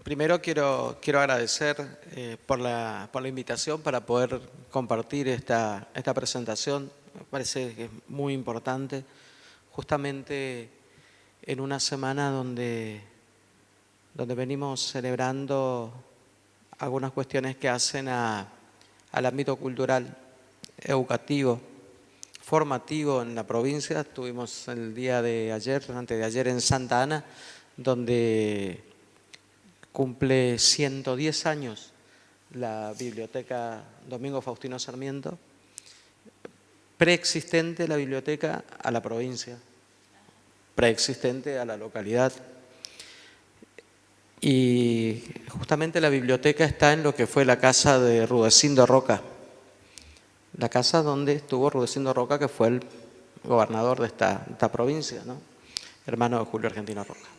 Primero quiero agradecer por la invitación para poder compartir esta presentación. Me parece que es muy importante, justamente en una semana donde venimos celebrando algunas cuestiones que hacen al ámbito cultural, educativo, formativo en la provincia. Estuvimos el día de ayer, antes de ayer, en Santa Ana, donde cumple 110 años la Biblioteca Domingo Faustino Sarmiento, preexistente la biblioteca a la provincia, preexistente a la localidad. Y justamente la biblioteca está en lo que fue la casa de Rudecindo Roca, la casa donde estuvo Rudecindo Roca, que fue el gobernador de esta provincia, ¿no? Hermano de Julio Argentino Roca.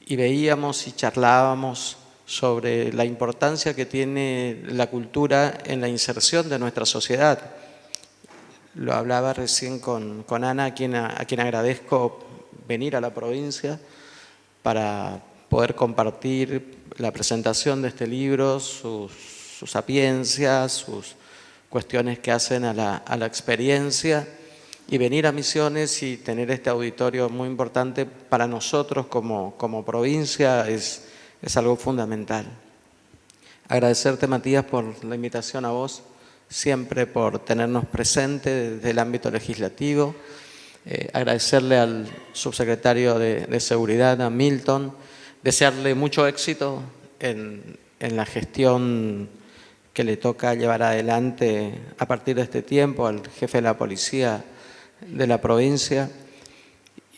Y veíamos y charlábamos sobre la importancia que tiene la cultura en la inserción de nuestra sociedad. Lo hablaba recién con Ana, a quien agradezco venir a la provincia para poder compartir la presentación de este libro, sus sapiencias, sus cuestiones que hacen a la experiencia, y venir a Misiones y tener este auditorio muy importante para nosotros como provincia es algo fundamental. Agradecerte, Matías, por la invitación, a vos, siempre por tenernos presente desde el ámbito legislativo. Agradecerle al subsecretario de Seguridad, a Milton, desearle mucho éxito en la gestión que le toca llevar adelante a partir de este tiempo, al jefe de la policía de la provincia.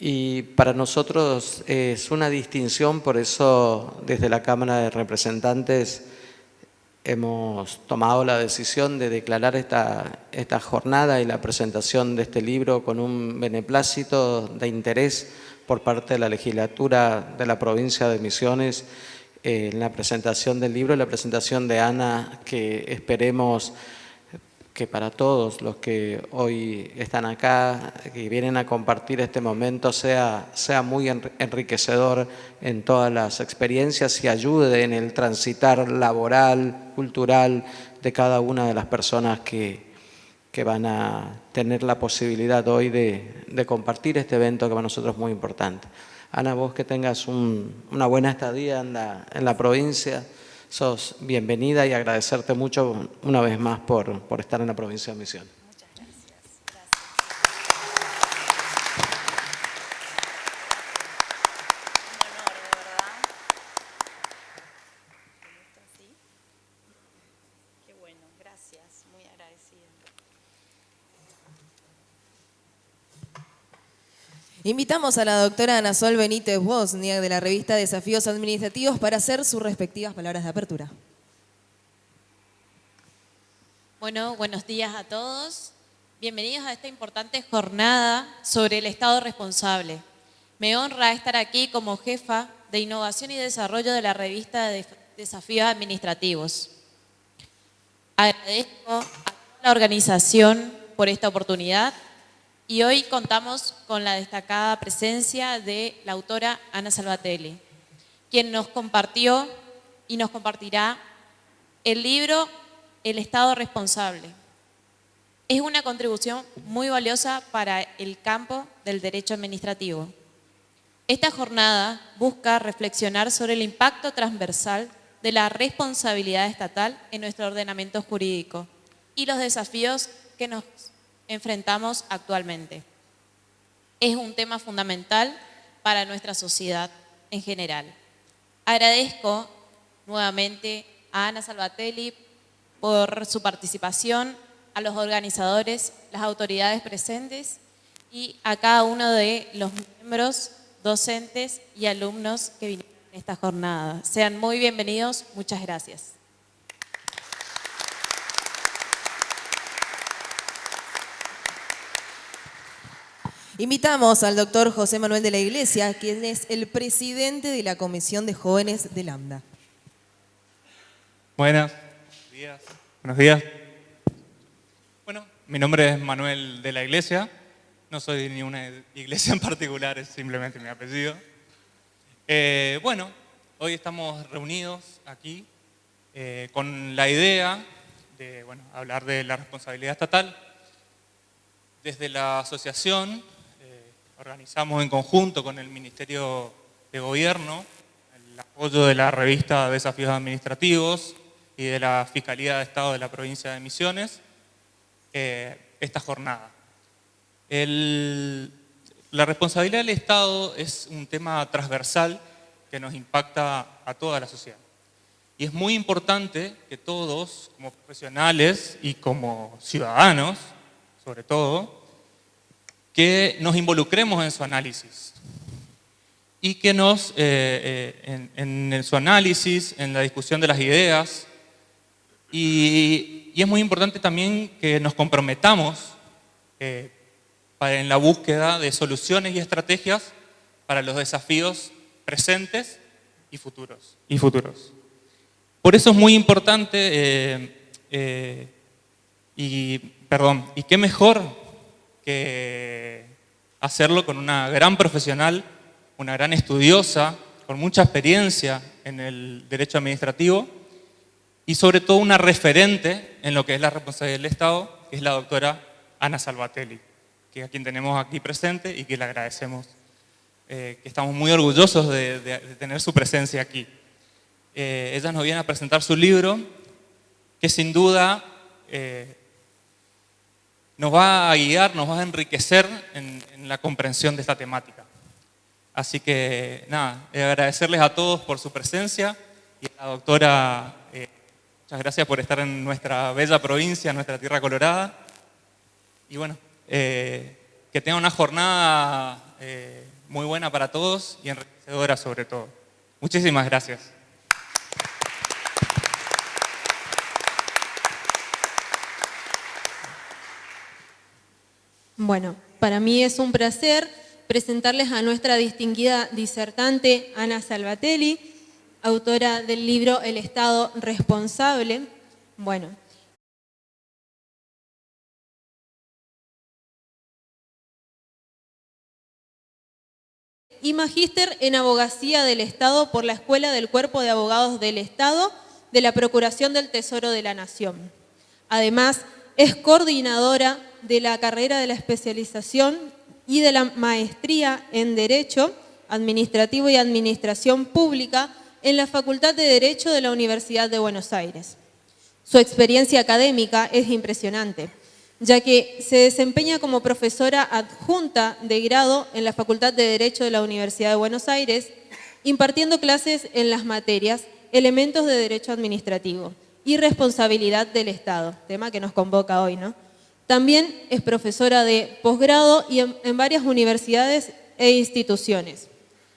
Y para nosotros es una distinción, por eso desde la Cámara de Representantes hemos tomado la decisión de declarar esta jornada y la presentación de este libro con un beneplácito de interés por parte de la legislatura de la provincia de Misiones, en la presentación del libro y la presentación de Ana, que esperemos que para todos los que hoy están acá, que vienen a compartir este momento, sea muy enriquecedor en todas las experiencias y ayude en el transitar laboral, cultural de cada una de las personas que van a tener la posibilidad hoy de compartir este evento que para nosotros es muy importante. Ana, vos que tengas una buena estadía en la provincia, sos bienvenida, y agradecerte mucho una vez más por estar en la provincia de Misiones. Muchas gracias. Un honor, de verdad. ¿Sí? Qué bueno, gracias, muy agradecida. Invitamos a la doctora Ana Sol Benítez Bosniak, de la revista Desafíos Administrativos, para hacer sus respectivas palabras de apertura. Bueno, buenos días a todos. Bienvenidos a esta importante jornada sobre el Estado responsable. Me honra estar aquí como jefa de Innovación y Desarrollo de la revista Desafíos Administrativos. Agradezco a toda la organización por esta oportunidad. Y hoy contamos con la destacada presencia de la autora Ana Salvatelli, quien nos compartió y nos compartirá el libro El Estado Responsable. Es una contribución muy valiosa para el campo del derecho administrativo. Esta jornada busca reflexionar sobre el impacto transversal de la responsabilidad estatal en nuestro ordenamiento jurídico y los desafíos que nos enfrentamos actualmente. Es un tema fundamental para nuestra sociedad en general. Agradezco nuevamente a Ana Salvatelli por su participación, a los organizadores, las autoridades presentes y a cada uno de los miembros, docentes y alumnos que vinieron en esta jornada. Sean muy bienvenidos, muchas gracias. Invitamos al doctor José Manuel de la Iglesia, quien es el presidente de la Comisión de Jóvenes de Lambda. Buenos días. Bueno, mi nombre es Manuel de la Iglesia. No soy de ninguna iglesia en particular, es simplemente mi apellido. Bueno, hoy estamos reunidos aquí con la idea de hablar de la responsabilidad estatal. Desde la asociación organizamos en conjunto con el Ministerio de Gobierno el apoyo de la revista Desafíos Administrativos y de la Fiscalía de Estado de la Provincia de Misiones esta jornada. La responsabilidad del Estado es un tema transversal que nos impacta a toda la sociedad. Y es muy importante que todos, como profesionales y como ciudadanos, sobre todo, que nos involucremos en su análisis. Y que en su análisis, en la discusión de las ideas, y es muy importante también que nos comprometamos en la búsqueda de soluciones y estrategias para los desafíos presentes y futuros. Por eso es muy importante, y qué mejor que hacerlo con una gran profesional, una gran estudiosa, con mucha experiencia en el derecho administrativo y sobre todo una referente en lo que es la responsabilidad del Estado, que es la doctora Ana Salvatelli, que es a quien tenemos aquí presente y que le agradecemos, que estamos muy orgullosos de tener su presencia aquí. Ella nos viene a presentar su libro, que sin duda nos va a guiar, nos va a enriquecer en la comprensión de esta temática. Así que nada, agradecerles a todos por su presencia y a la doctora, muchas gracias por estar en nuestra bella provincia, en nuestra tierra colorada. Y bueno, que tengan una jornada muy buena para todos y enriquecedora sobre todo. Muchísimas gracias. Bueno, para mí es un placer presentarles a nuestra distinguida disertante Ana Salvatelli, autora del libro El Estado Responsable. Bueno, y magíster en Abogacía del Estado por la Escuela del Cuerpo de Abogados del Estado de la Procuración del Tesoro de la Nación. Además, es coordinadora de la carrera de la especialización y de la maestría en Derecho Administrativo y Administración Pública en la Facultad de Derecho de la Universidad de Buenos Aires. Su experiencia académica es impresionante, ya que se desempeña como profesora adjunta de grado en la Facultad de Derecho de la Universidad de Buenos Aires, impartiendo clases en las materias Elementos de Derecho Administrativo y Responsabilidad del Estado, tema que nos convoca hoy, ¿no? También es profesora de posgrado y en varias universidades e instituciones.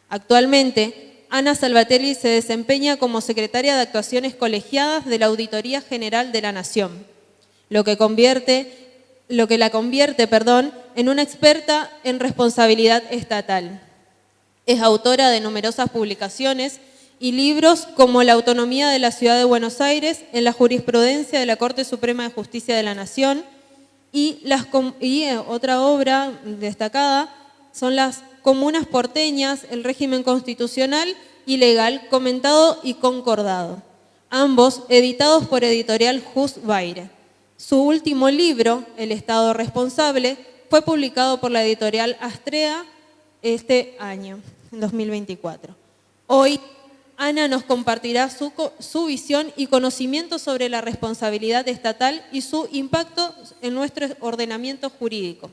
Actualmente, Ana Salvatelli se desempeña como secretaria de Actuaciones Colegiadas de la Auditoría General de la Nación, lo que la convierte en una experta en responsabilidad estatal. Es autora de numerosas publicaciones y libros como La autonomía de la Ciudad de Buenos Aires en la jurisprudencia de la Corte Suprema de Justicia de la Nación, y otra obra destacada son Las comunas porteñas, el régimen constitucional y legal, comentado y concordado, ambos editados por Editorial Jus Baire. Su último libro, El Estado Responsable, fue publicado por la editorial Astrea este año, en 2024. Hoy, Ana nos compartirá su visión y conocimiento sobre la responsabilidad estatal y su impacto en nuestro ordenamiento jurídico.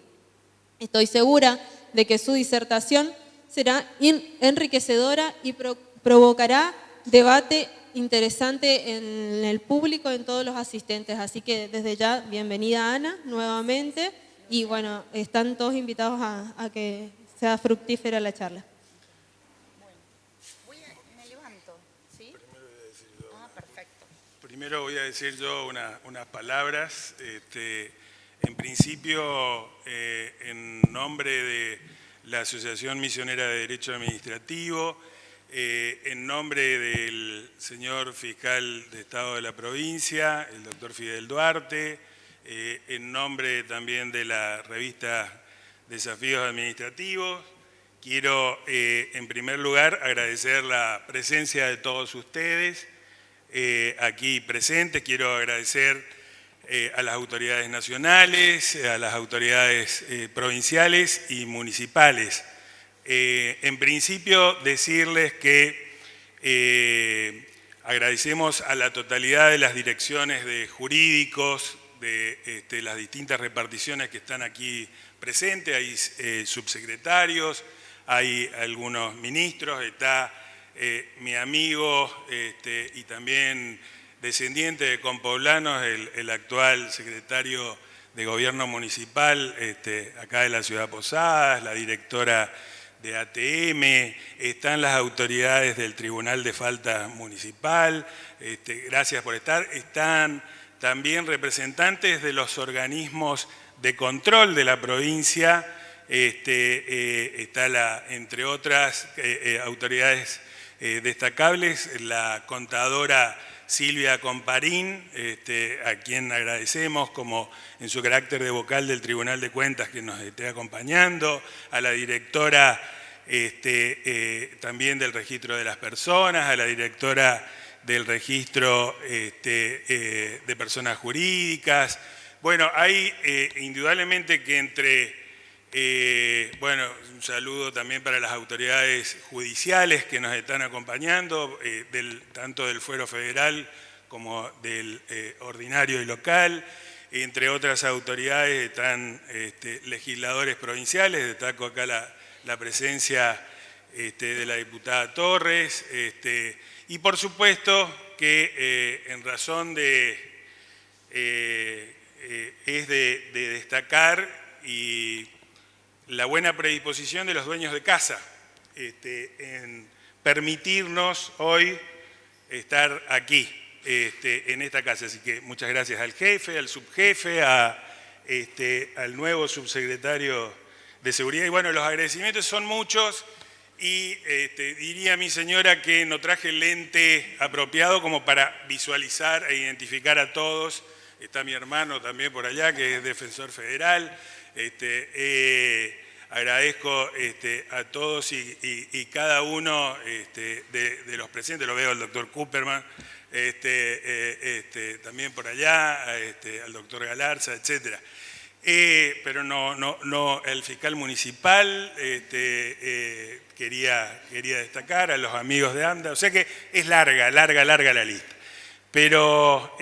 Estoy segura de que su disertación será enriquecedora y provocará debate interesante en el público, en todos los asistentes. Así que desde ya, bienvenida Ana, nuevamente. Y bueno, están todos invitados a que sea fructífera la charla. Primero voy a decir yo unas palabras. En principio, en nombre de la Asociación Misionera de Derecho Administrativo, en nombre del señor fiscal de Estado de la provincia, el doctor Fidel Duarte, en nombre también de la revista Desafíos Administrativos Quiero, en primer lugar, agradecer la presencia de todos ustedes aquí presentes. Quiero agradecer a las autoridades nacionales, a las autoridades provinciales y municipales. En principio, decirles que agradecemos a la totalidad de las direcciones de jurídicos, de las distintas reparticiones que están aquí presentes. Hay subsecretarios, hay algunos ministros, está mi amigo y también descendiente de compoblanos, el actual secretario de Gobierno Municipal acá de la Ciudad de Posadas, la directora de ATM, están las autoridades del Tribunal de Falta Municipal, gracias por estar, están también representantes de los organismos de control de la provincia, está entre otras autoridades destacables, la contadora Silvia Comparín, a quien agradecemos como en su carácter de vocal del Tribunal de Cuentas que nos esté acompañando, a la directora también del Registro de las Personas, a la directora del Registro de Personas Jurídicas. Bueno, hay indudablemente que entre... bueno, un saludo también para las autoridades judiciales que nos están acompañando, tanto del Fuero Federal como del ordinario y local. Entre otras autoridades están legisladores provinciales, destaco acá la presencia de la diputada Torres, y por supuesto que en razón es de destacar y la buena predisposición de los dueños de casa en permitirnos hoy estar aquí, en esta casa. Así que muchas gracias al jefe, al subjefe, al nuevo subsecretario de Seguridad. Y bueno, los agradecimientos son muchos y diría a mi señora que no traje el lente apropiado como para visualizar e identificar a todos. Está mi hermano también por allá, que es defensor federal. Agradezco a todos y cada uno de los presentes, lo veo al doctor Cooperman, también por allá, al doctor Galarza, etcétera. Pero no el fiscal municipal, quería destacar, a los amigos de AMDA, o sea que es larga la lista. Pero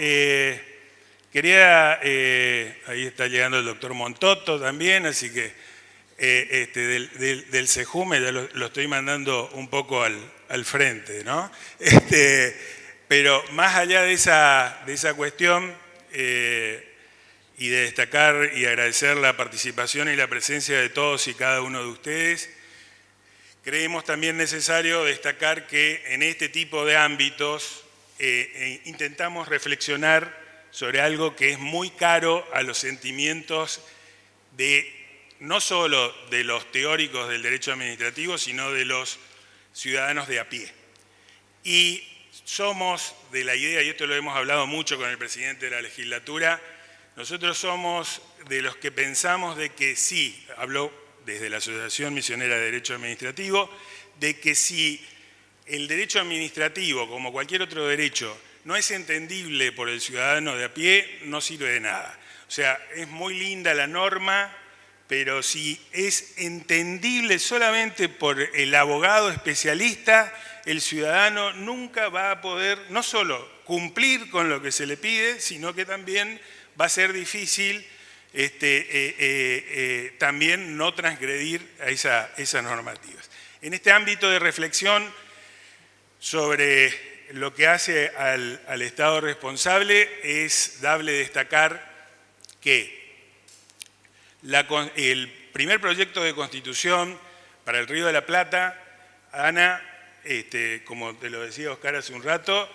ahí está llegando el doctor Montoto también, así que del CEJUME ya lo estoy mandando un poco al frente, ¿no? Pero más allá de esa cuestión y de destacar y agradecer la participación y la presencia de todos y cada uno de ustedes, creemos también necesario destacar que en este tipo de ámbitos intentamos reflexionar sobre algo que es muy caro a los sentimientos no solo de los teóricos del derecho administrativo, sino de los ciudadanos de a pie. Y somos de la idea, y esto lo hemos hablado mucho con el presidente de la legislatura, nosotros somos de los que pensamos de que sí, hablo desde la Asociación Misionera de Derecho Administrativo, de que si el derecho administrativo, como cualquier otro derecho, no es entendible por el ciudadano de a pie, no sirve de nada. O sea, es muy linda la norma, pero si es entendible solamente por el abogado especialista, el ciudadano nunca va a poder no solo cumplir con lo que se le pide, sino que también va a ser difícil también no transgredir a esas normativas. En este ámbito de reflexión sobre lo que hace al Estado responsable, es dable destacar que el primer proyecto de constitución para el Río de la Plata, Ana, como te lo decía Oscar hace un rato,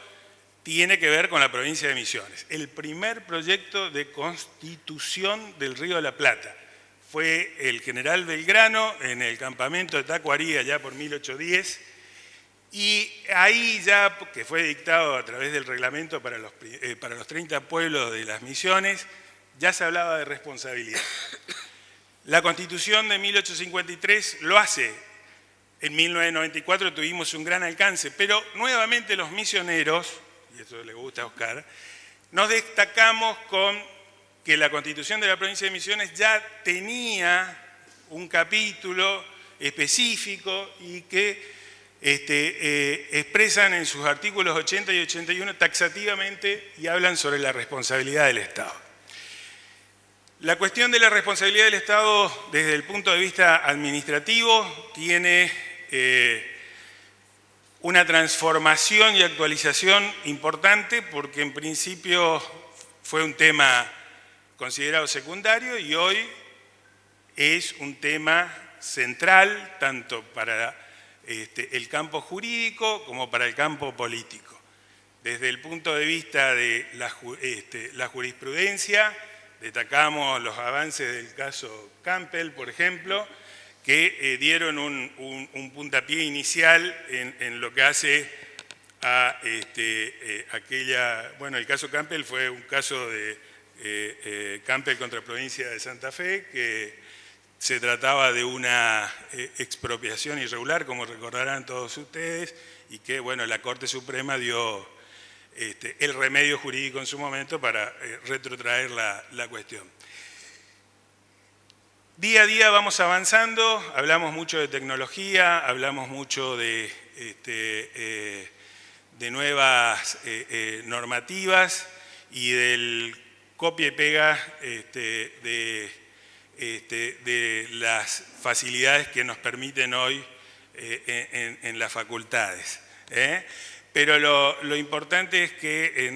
tiene que ver con la provincia de Misiones. El primer proyecto de constitución del Río de la Plata fue el general Belgrano en el campamento de Tacuarí, allá por 1810, y ahí ya, que fue dictado a través del reglamento para los 30 pueblos de las Misiones, ya se hablaba de responsabilidad. La Constitución de 1853 lo hace en 1994 tuvimos un gran alcance, pero nuevamente los misioneros, y eso le gusta a Oscar, nos destacamos con que la Constitución de la Provincia de Misiones ya tenía un capítulo específico y que expresan en sus artículos 80 y 81 taxativamente y hablan sobre la responsabilidad del Estado. La cuestión de la responsabilidad del Estado desde el punto de vista administrativo tiene una transformación y actualización importante porque en principio fue un tema considerado secundario y hoy es un tema central tanto para el campo jurídico como para el campo político. Desde el punto de vista de la jurisprudencia, destacamos los avances del caso Campbell, por ejemplo, que dieron un puntapié inicial en lo que hace a el caso Campbell fue un caso de Campbell contra Provincia de Santa Fe, que se trataba de una expropiación irregular, como recordarán todos ustedes, y que, bueno, la Corte Suprema dio el remedio jurídico en su momento para retrotraer la cuestión. Día a día vamos avanzando, hablamos mucho de tecnología, hablamos mucho de nuevas normativas y del copia y pega de las facilidades que nos permiten hoy en las facultades. Pero lo importante es que y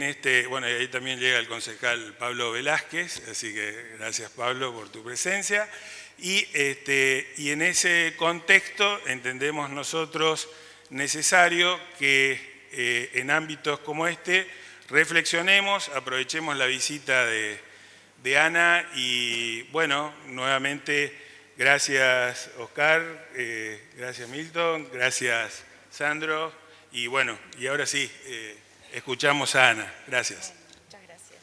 ahí también llega el concejal Pablo Velázquez, así que gracias Pablo por tu presencia, y en ese contexto entendemos nosotros necesario que en ámbitos como este reflexionemos, aprovechemos la visita de Ana y bueno, nuevamente gracias Oscar, gracias Milton, gracias Sandro y bueno, y ahora sí, escuchamos a Ana. Gracias. Muchas gracias.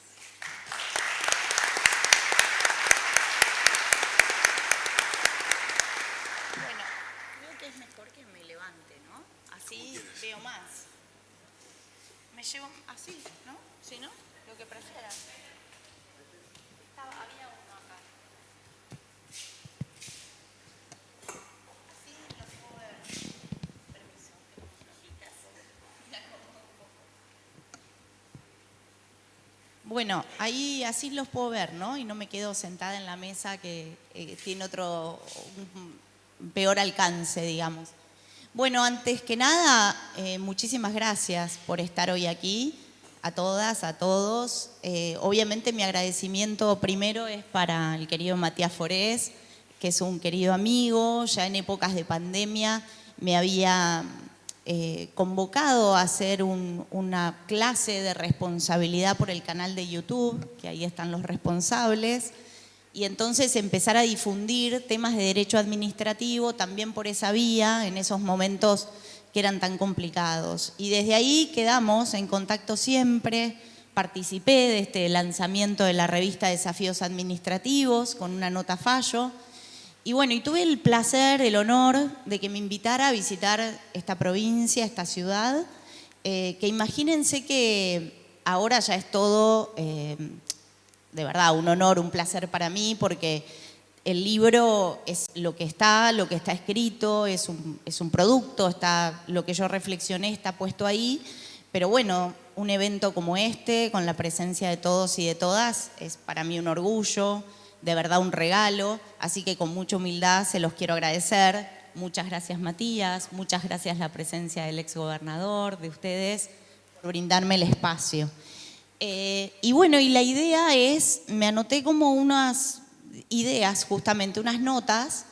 Bueno, creo que es mejor que me levante, ¿no? Así veo más. Me llevo así, ¿no? ¿Sí, no? Lo que prefieras. Había uno acá. Así lo puedo ver. Permiso, tengo flojitas. Me acomodo un poco. Bueno, ahí así los puedo ver, ¿no? Y no me quedo sentada en la mesa que tiene peor alcance, digamos. Bueno, antes que nada, muchísimas gracias por estar hoy aquí. A todas, a todos. Obviamente mi agradecimiento primero es para el querido Matías Forés, que es un querido amigo, ya en épocas de pandemia me había convocado a hacer una clase de responsabilidad por el canal de YouTube, que ahí están los responsables, y entonces empezar a difundir temas de derecho administrativo también por esa vía, en esos momentos que eran tan complicados. Y desde ahí quedamos en contacto siempre, participé de este lanzamiento de la revista Desafíos Administrativos con una nota fallo. Y bueno, y tuve el placer, el honor de que me invitara a visitar esta provincia, esta ciudad, que imagínense que ahora ya es todo, de verdad, un honor, un placer para mí, porque el libro es lo que está escrito, es un producto, lo que yo reflexioné está puesto ahí, pero bueno, un evento como este, con la presencia de todos y de todas, es para mí un orgullo, de verdad un regalo, así que con mucha humildad se los quiero agradecer. Muchas gracias Matías, muchas gracias la presencia del exgobernador, de ustedes, por brindarme el espacio. Y bueno, y la idea es, me anoté como unas ideas, justamente unas notas,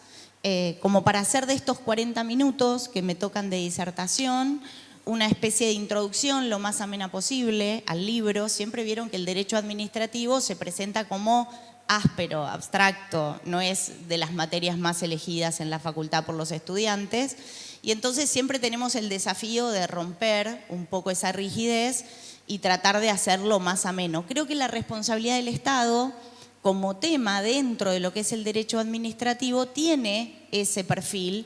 como para hacer de estos 40 minutos que me tocan de disertación, una especie de introducción lo más amena posible al libro. Siempre vieron que el derecho administrativo se presenta como áspero, abstracto, no es de las materias más elegidas en la facultad por los estudiantes, y entonces siempre tenemos el desafío de romper un poco esa rigidez y tratar de hacerlo más ameno. Creo que la responsabilidad del Estado como tema dentro de lo que es el derecho administrativo tiene ese perfil,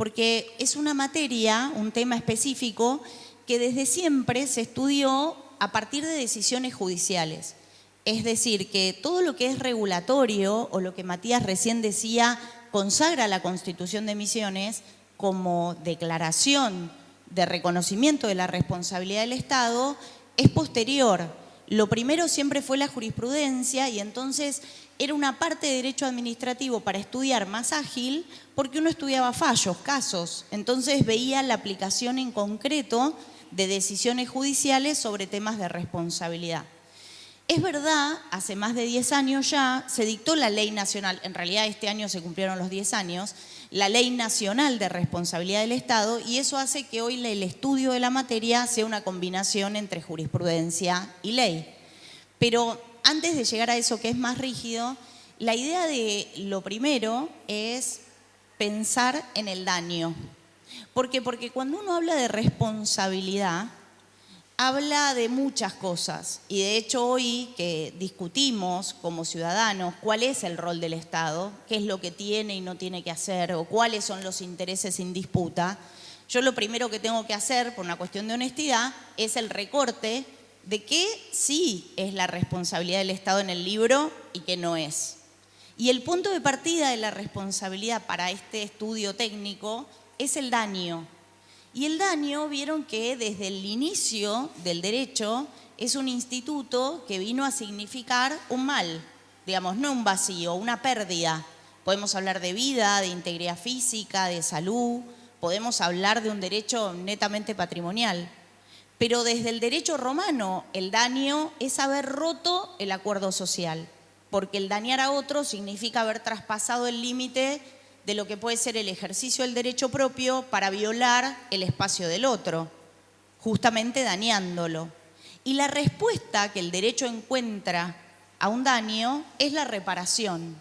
porque es una materia, un tema específico, que desde siempre se estudió a partir de decisiones judiciales. Es decir, que todo lo que es regulatorio, o lo que Matías recién decía, consagra la Constitución de Misiones como declaración de reconocimiento de la responsabilidad del Estado, es posterior. Lo primero siempre fue la jurisprudencia, y entonces era una parte de derecho administrativo para estudiar más ágil, porque uno estudiaba fallos, casos, entonces veía la aplicación en concreto de decisiones judiciales sobre temas de responsabilidad. Es verdad, hace más de 10 años ya se dictó la Ley Nacional, en realidad este año se cumplieron los 10 años, la Ley Nacional de Responsabilidad del Estado, y eso hace que hoy el estudio de la materia sea una combinación entre jurisprudencia y ley. Pero antes de llegar a eso que es más rígido, la idea de lo primero es pensar en el daño. ¿Por qué? Porque cuando uno habla de responsabilidad, habla de muchas cosas, y de hecho hoy que discutimos como ciudadanos cuál es el rol del Estado, qué es lo que tiene y no tiene que hacer, o cuáles son los intereses en disputa, yo lo primero que tengo que hacer, por una cuestión de honestidad, es el recorte de qué sí es la responsabilidad del Estado en el libro y qué no es. Y el punto de partida de la responsabilidad para este estudio técnico es el daño. Y el daño, vieron que desde el inicio del derecho es un instituto que vino a significar un mal, digamos, no un vacío, una pérdida. Podemos hablar de vida, de integridad física, de salud, podemos hablar de un derecho netamente patrimonial. Pero desde el derecho romano, el daño es haber roto el acuerdo social, porque el dañar a otro significa haber traspasado el límite de lo que puede ser el ejercicio del derecho propio para violar el espacio del otro, justamente dañándolo. Y la respuesta que el derecho encuentra a un daño es la reparación.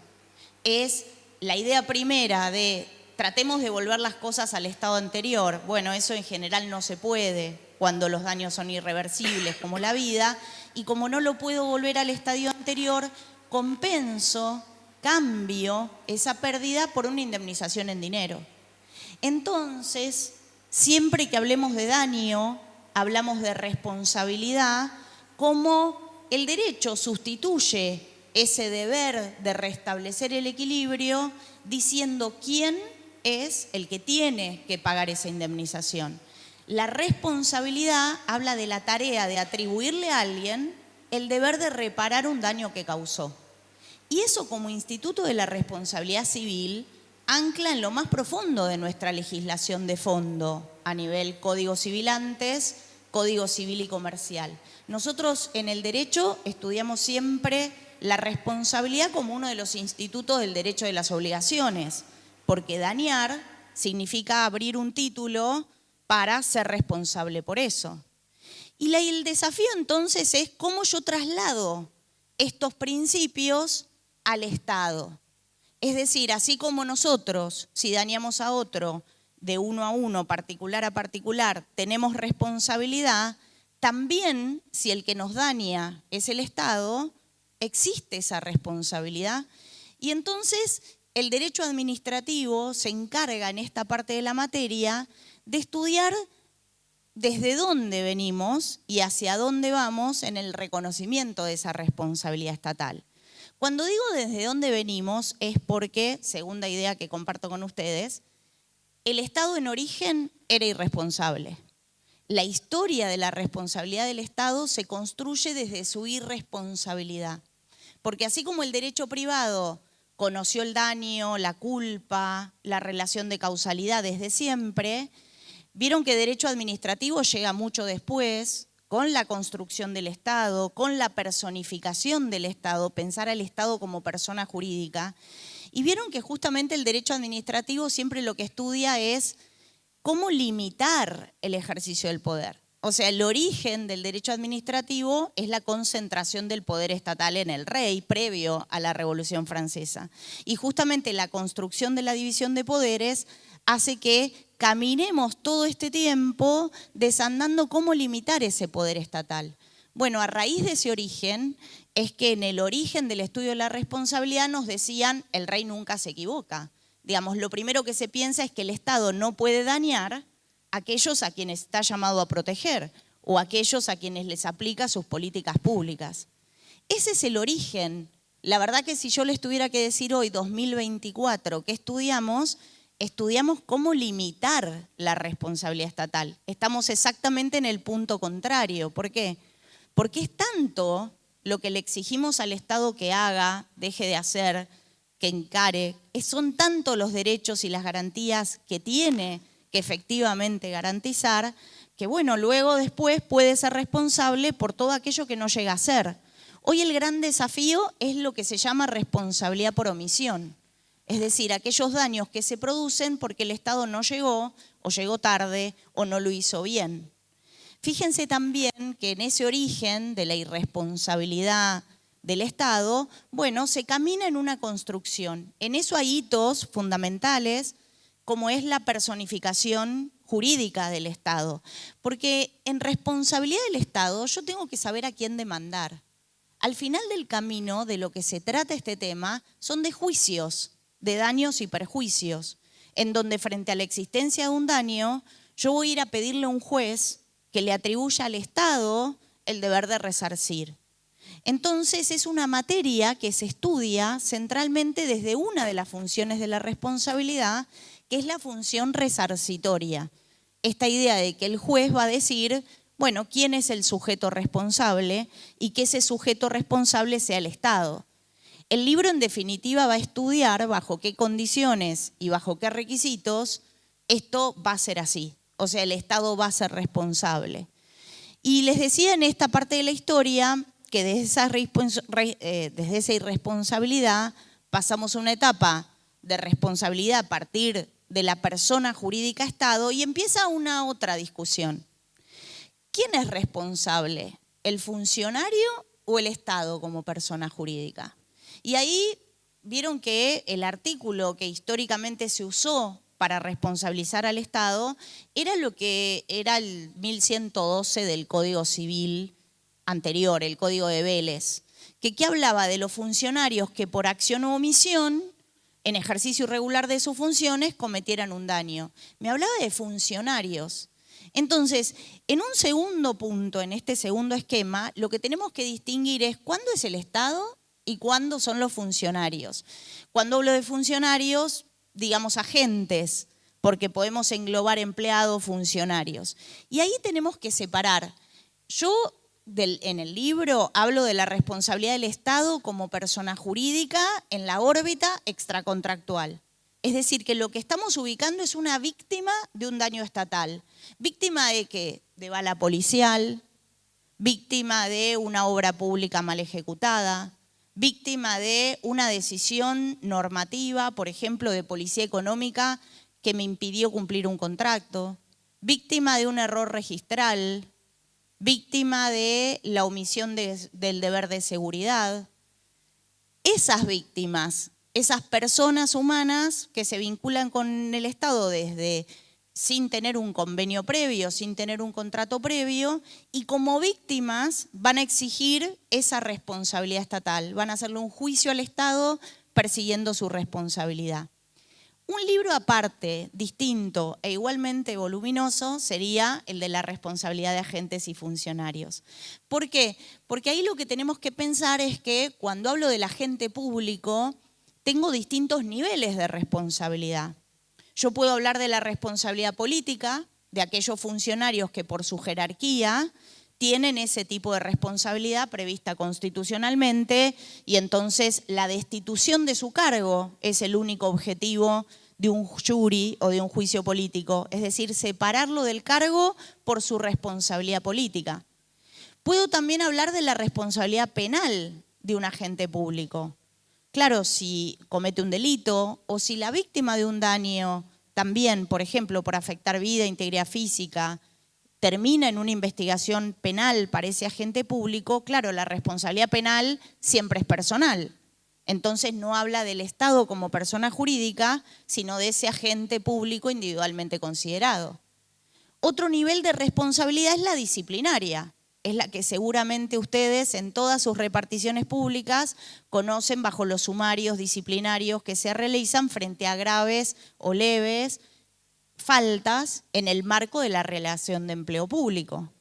Es la idea primera de tratemos de devolver las cosas al estado anterior. Bueno, eso en general no se puede cuando los daños son irreversibles como la vida, y como no lo puedo volver al estadio anterior, compenso, cambio esa pérdida por una indemnización en dinero. Entonces, siempre que hablemos de daño, hablamos de responsabilidad, como el derecho sustituye ese deber de restablecer el equilibrio diciendo quién es el que tiene que pagar esa indemnización. La responsabilidad habla de la tarea de atribuirle a alguien el deber de reparar un daño que causó. Y eso, como instituto de la responsabilidad civil, ancla en lo más profundo de nuestra legislación de fondo, a nivel Código Civil antes, Código Civil y Comercial. Nosotros en el derecho estudiamos siempre la responsabilidad como uno de los institutos del derecho de las obligaciones, porque dañar significa abrir un título para ser responsable por eso. Y el desafío entonces es cómo yo traslado estos principios al Estado. Es decir, así como nosotros, si dañamos a otro de uno a uno, particular a particular, tenemos responsabilidad, también si el que nos daña es el Estado, existe esa responsabilidad. Y entonces el derecho administrativo se encarga en esta parte de la materia de estudiar desde dónde venimos y hacia dónde vamos en el reconocimiento de esa responsabilidad estatal. Cuando digo desde dónde venimos es porque, segunda idea que comparto con ustedes, el Estado en origen era irresponsable. La historia de la responsabilidad del Estado se construye desde su irresponsabilidad. Porque así como el derecho privado conoció el daño, la culpa, la relación de causalidad desde siempre, vieron que derecho administrativo llega mucho después, con la construcción del Estado, con la personificación del Estado, pensar al Estado como persona jurídica. Y vieron que justamente el derecho administrativo siempre lo que estudia es cómo limitar el ejercicio del poder. O sea, el origen del derecho administrativo es la concentración del poder estatal en el rey, previo a la Revolución Francesa. Y justamente la construcción de la división de poderes hace que caminemos todo este tiempo desandando cómo limitar ese poder estatal. Bueno, a raíz de ese origen es que en el origen del estudio de la responsabilidad nos decían el rey nunca se equivoca. Digamos, lo primero que se piensa es que el Estado no puede dañar a aquellos a quienes está llamado a proteger o a aquellos a quienes les aplica sus políticas públicas. Ese es el origen. La verdad que si yo les tuviera que decir hoy, 2024, ¿qué estudiamos? Estudiamos cómo limitar la responsabilidad estatal. Estamos exactamente en el punto contrario. ¿Por qué? Porque es tanto lo que le exigimos al Estado que haga, deje de hacer, que encare, son tanto los derechos y las garantías que tiene que efectivamente garantizar, que bueno, luego después puede ser responsable por todo aquello que no llega a ser. Hoy el gran desafío es lo que se llama responsabilidad por omisión. Es decir, aquellos daños que se producen porque el Estado no llegó, o llegó tarde, o no lo hizo bien. Fíjense también que en ese origen de la irresponsabilidad del Estado, bueno, se camina en una construcción. En eso hay hitos fundamentales, como es la personificación jurídica del Estado. Porque en responsabilidad del Estado yo tengo que saber a quién demandar. Al final del camino, de lo que se trata este tema, son de juicios, de daños y perjuicios, en donde frente a la existencia de un daño, yo voy a ir a pedirle a un juez que le atribuya al Estado el deber de resarcir. Entonces es una materia que se estudia centralmente desde una de las funciones de la responsabilidad, que es la función resarcitoria. Esta idea de que el juez va a decir, bueno, quién es el sujeto responsable y que ese sujeto responsable sea el Estado. El libro en definitiva va a estudiar bajo qué condiciones y bajo qué requisitos esto va a ser así. O sea, el Estado va a ser responsable. Y les decía en esta parte de la historia que desde esa irresponsabilidad pasamos a una etapa de responsabilidad a partir de la persona jurídica Estado y empieza una otra discusión. ¿Quién es responsable? ¿El funcionario o el Estado como persona jurídica? Y ahí vieron que el artículo que históricamente se usó para responsabilizar al Estado era lo que era el 1112 del Código Civil anterior, el Código de Vélez, que hablaba de los funcionarios que por acción o omisión, en ejercicio irregular de sus funciones, cometieran un daño. Me hablaba de funcionarios. Entonces, en un segundo punto, en este segundo esquema, lo que tenemos que distinguir es cuándo es el Estado y cuándo son los funcionarios. Cuando hablo de funcionarios, digamos agentes, porque podemos englobar empleados, funcionarios. Y ahí tenemos que separar. Yo en el libro hablo de la responsabilidad del Estado como persona jurídica en la órbita extracontractual. Es decir, que lo que estamos ubicando es una víctima de un daño estatal. ¿Víctima de qué? De bala policial, víctima de una obra pública mal ejecutada, víctima de una decisión normativa, por ejemplo, de policía económica que me impidió cumplir un contrato, víctima de un error registral, víctima de la omisión del deber de seguridad. Esas víctimas, esas personas humanas que se vinculan con el Estado desde sin tener un convenio previo, sin tener un contrato previo, y como víctimas van a exigir esa responsabilidad estatal, van a hacerle un juicio al Estado persiguiendo su responsabilidad. Un libro aparte, distinto e igualmente voluminoso sería el de la responsabilidad de agentes y funcionarios. ¿Por qué? Porque ahí lo que tenemos que pensar es que cuando hablo del agente público, tengo distintos niveles de responsabilidad. Yo puedo hablar de la responsabilidad política, de aquellos funcionarios que por su jerarquía tienen ese tipo de responsabilidad prevista constitucionalmente y entonces la destitución de su cargo es el único objetivo de un jury o de un juicio político, es decir, separarlo del cargo por su responsabilidad política. Puedo también hablar de la responsabilidad penal de un agente público. Claro, si comete un delito o si la víctima de un daño también, por ejemplo, por afectar vida, integridad física, termina en una investigación penal para ese agente público, claro, la responsabilidad penal siempre es personal. Entonces no habla del Estado como persona jurídica, sino de ese agente público individualmente considerado. Otro nivel de responsabilidad es la disciplinaria. es la que seguramente ustedes en todas sus reparticiones públicas conocen bajo los sumarios disciplinarios que se realizan frente a graves o leves faltas en el marco de la relación de empleo público.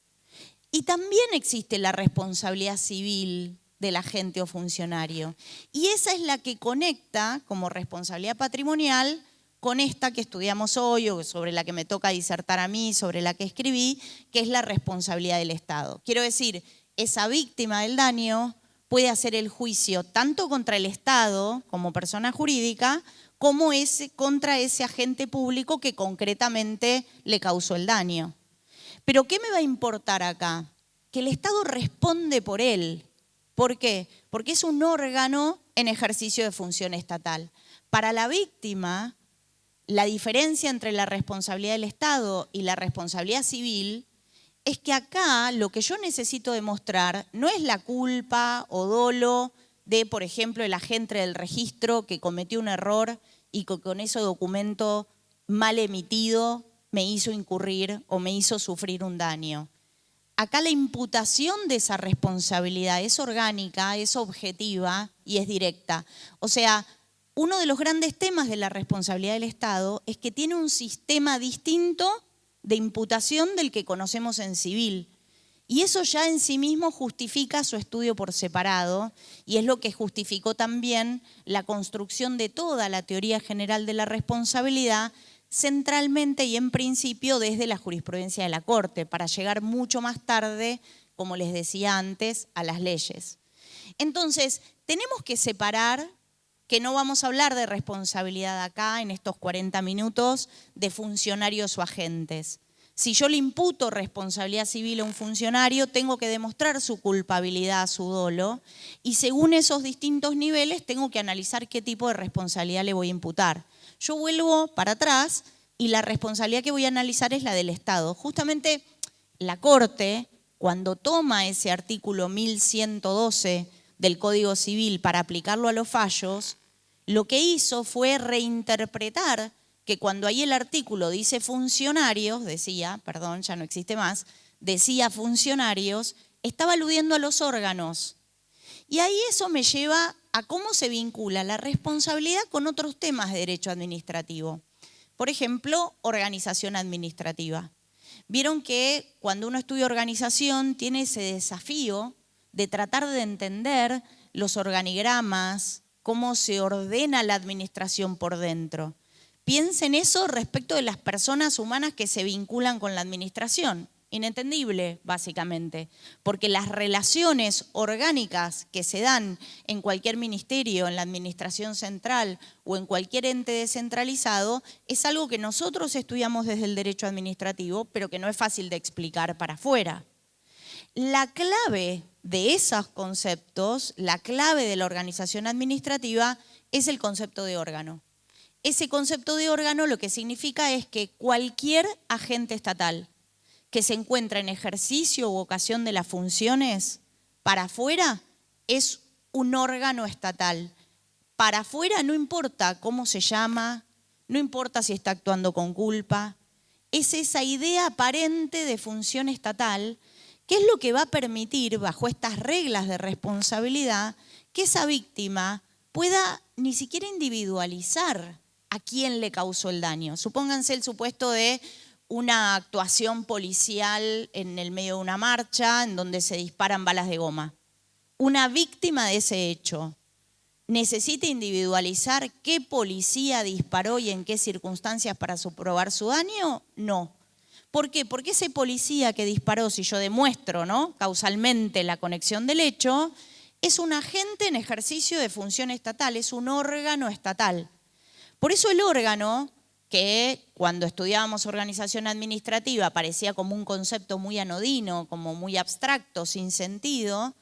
Y también existe la responsabilidad civil del agente o funcionario. Y esa es la que conecta como responsabilidad patrimonial con esta que estudiamos hoy o sobre la que me toca disertar a mí, sobre la que escribí, que es la responsabilidad del Estado. Quiero decir, esa víctima del daño puede hacer el juicio tanto contra el Estado como persona jurídica, como contra ese agente público que concretamente le causó el daño. Pero ¿qué me va a importar acá? Que el Estado responde por él. ¿Por qué? Porque es un órgano en ejercicio de función estatal. Para la víctima, la diferencia entre la responsabilidad del Estado y la responsabilidad civil es que acá lo que yo necesito demostrar no es la culpa o dolo de, por ejemplo, el agente del registro que cometió un error y que con ese documento mal emitido me hizo incurrir o me hizo sufrir un daño. Acá la imputación de esa responsabilidad es orgánica, es objetiva y es directa. O sea, uno de los grandes temas de la responsabilidad del Estado es que tiene un sistema distinto de imputación del que conocemos en civil. Y eso ya en sí mismo justifica su estudio por separado y es lo que justificó también la construcción de toda la teoría general de la responsabilidad, centralmente y en principio desde la jurisprudencia de la Corte, para llegar mucho más tarde, como les decía antes, a las leyes. Entonces, tenemos que separar que no vamos a hablar de responsabilidad acá en estos 40 minutos de funcionarios o agentes. Si yo le imputo responsabilidad civil a un funcionario, tengo que demostrar su culpabilidad, su dolo, y según esos distintos niveles tengo que analizar qué tipo de responsabilidad le voy a imputar. Yo vuelvo para atrás y la responsabilidad que voy a analizar es la del Estado. Justamente la Corte, cuando toma ese artículo 1112 del Código Civil para aplicarlo a los fallos, lo que hizo fue reinterpretar que cuando ahí el artículo dice funcionarios, decía, perdón, ya no existe más, decía funcionarios, estaba aludiendo a los órganos. Y ahí eso me lleva a cómo se vincula la responsabilidad con otros temas de derecho administrativo. Por ejemplo, organización administrativa. Vieron que cuando uno estudia organización tiene ese desafío de tratar de entender los organigramas, cómo se ordena la administración por dentro. Piensen eso respecto de las personas humanas que se vinculan con la administración. Inentendible, básicamente, porque las relaciones orgánicas que se dan en cualquier ministerio, en la administración central o en cualquier ente descentralizado, es algo que nosotros estudiamos desde el derecho administrativo, pero que no es fácil de explicar para afuera. La clave de esos conceptos, la clave de la organización administrativa, es el concepto de órgano. Ese concepto de órgano lo que significa es que cualquier agente estatal que se encuentra en ejercicio u ocasión de las funciones, para afuera es un órgano estatal. Para afuera no importa cómo se llama, no importa si está actuando con culpa, es esa idea aparente de función estatal que es lo que va a permitir, bajo estas reglas de responsabilidad, que esa víctima pueda ni siquiera individualizar a quién le causó el daño. Supónganse el supuesto de una actuación policial en el medio de una marcha en donde se disparan balas de goma. Una víctima de ese hecho necesita individualizar qué policía disparó y en qué circunstancias para probar su daño. No. ¿Por qué? Porque ese policía que disparó, si yo demuestro, ¿no?, causalmente la conexión del hecho, es un agente en ejercicio de función estatal, es un órgano estatal. Por eso el órgano, que cuando estudiábamos organización administrativa parecía como un concepto muy anodino, como muy abstracto, sin sentido,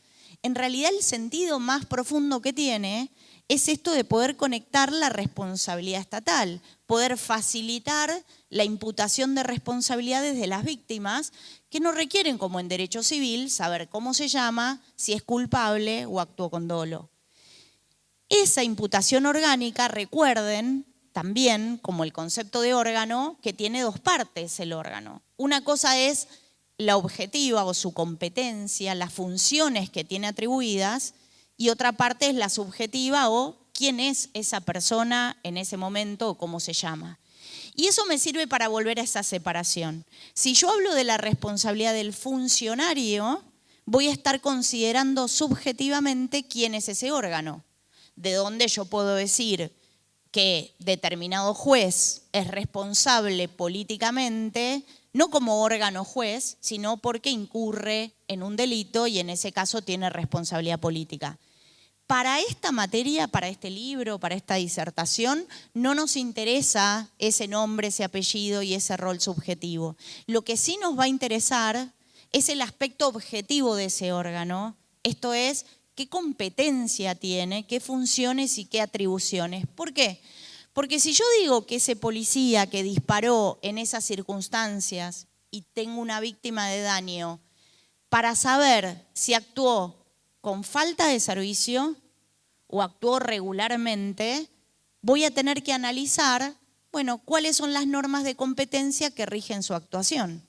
en realidad el sentido más profundo que tiene es esto de poder conectar la responsabilidad estatal, poder facilitar la imputación de responsabilidades de las víctimas que no requieren, como en derecho civil, saber cómo se llama, si es culpable o actuó con dolo. Esa imputación orgánica, recuerden, también, como el concepto de órgano, que tiene dos partes el órgano. Una cosa es la objetiva o su competencia, las funciones que tiene atribuidas, y otra parte es la subjetiva o quién es esa persona en ese momento o cómo se llama. Y eso me sirve para volver a esa separación. Si yo hablo de la responsabilidad del funcionario, voy a estar considerando subjetivamente quién es ese órgano, de donde yo puedo decir que determinado juez es responsable políticamente, no como órgano juez, sino porque incurre en un delito y en ese caso tiene responsabilidad política. Para esta materia, para este libro, para esta disertación, no nos interesa ese nombre, ese apellido y ese rol subjetivo. Lo que sí nos va a interesar es el aspecto objetivo de ese órgano, esto es, qué competencia tiene, qué funciones y qué atribuciones. ¿Por qué? Porque si yo digo que ese policía que disparó en esas circunstancias y tengo una víctima de daño, para saber si actuó con falta de servicio o actuó regularmente, voy a tener que analizar, bueno, cuáles son las normas de competencia que rigen su actuación.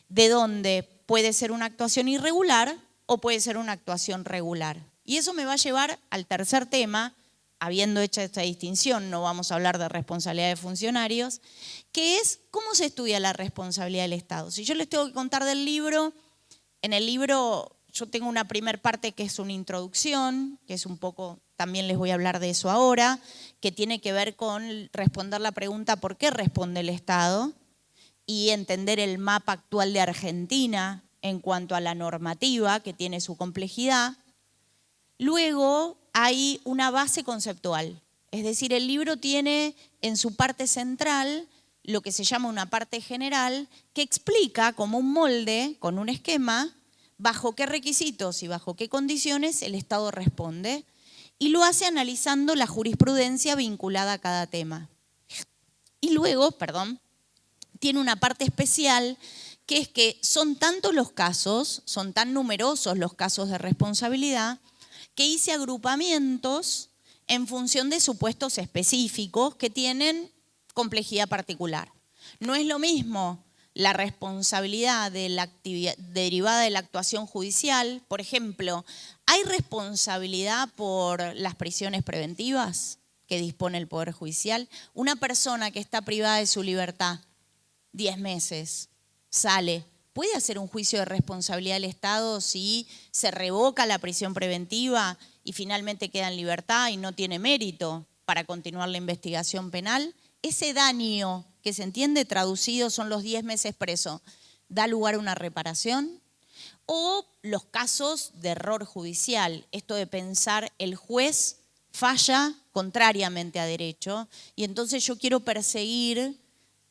De dónde puede ser una actuación irregular o puede ser una actuación regular. Y eso me va a llevar al tercer tema, habiendo hecho esta distinción, no vamos a hablar de responsabilidad de funcionarios, que es cómo se estudia la responsabilidad del Estado. Si yo les tengo que contar del libro, en el libro yo tengo una primer parte que es una introducción, que es un poco, también les voy a hablar de eso ahora, que tiene que ver con responder la pregunta ¿por qué responde el Estado? Y entender el mapa actual de Argentina en cuanto a la normativa, que tiene su complejidad. Luego hay una base conceptual, es decir, el libro tiene en su parte central lo que se llama una parte general que explica como un molde, con un esquema, bajo qué requisitos y bajo qué condiciones el Estado responde y lo hace analizando la jurisprudencia vinculada a cada tema. Y luego, tiene una parte especial que es que son tantos los casos, son tan numerosos los casos de responsabilidad, que hice agrupamientos en función de supuestos específicos que tienen complejidad particular. No es lo mismo la responsabilidad de la actividad derivada de la actuación judicial. Por ejemplo, ¿hay responsabilidad por las prisiones preventivas que dispone el Poder Judicial? Una persona que está privada de su libertad 10 meses, sale, ¿puede hacer un juicio de responsabilidad del Estado si se revoca la prisión preventiva y finalmente queda en libertad y no tiene mérito para continuar la investigación penal? Ese daño que se entiende traducido son los 10 meses preso, ¿da lugar a una reparación? O los casos de error judicial, esto de pensar el juez falla contrariamente a derecho y entonces yo quiero perseguir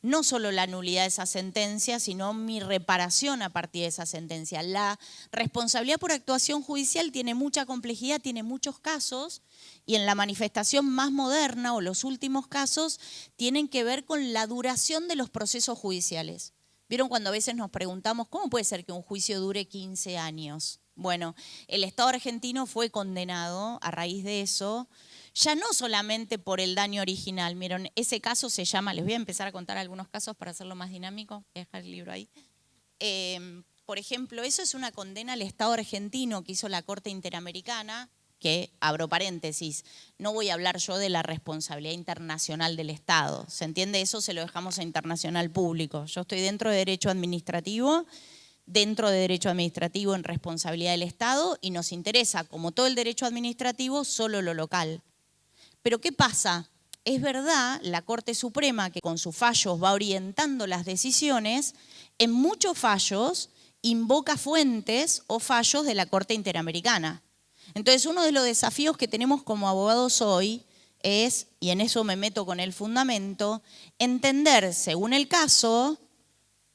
no solo la nulidad de esa sentencia, sino mi reparación a partir de esa sentencia. La responsabilidad por actuación judicial tiene mucha complejidad, tiene muchos casos, y en la manifestación más moderna o los últimos casos tienen que ver con la duración de los procesos judiciales. ¿Vieron cuando a veces nos preguntamos cómo puede ser que un juicio dure 15 años? Bueno, el Estado argentino fue condenado a raíz de eso, ya no solamente por el daño original. Miren, ese caso se llama, les voy a empezar a contar algunos casos para hacerlo más dinámico, voy a dejar el libro ahí. Por ejemplo, eso es una condena al Estado argentino que hizo la Corte Interamericana, que, abro paréntesis, no voy a hablar yo de la responsabilidad internacional del Estado, ¿se entiende? Eso se lo dejamos a internacional público. Yo estoy dentro de derecho administrativo en responsabilidad del Estado y nos interesa, como todo el derecho administrativo, solo lo local. Pero ¿qué pasa? Es verdad, la Corte Suprema, que con sus fallos va orientando las decisiones, en muchos fallos invoca fuentes o fallos de la Corte Interamericana. Entonces, uno de los desafíos que tenemos como abogados hoy es, y en eso me meto con el fundamento, entender, según el caso,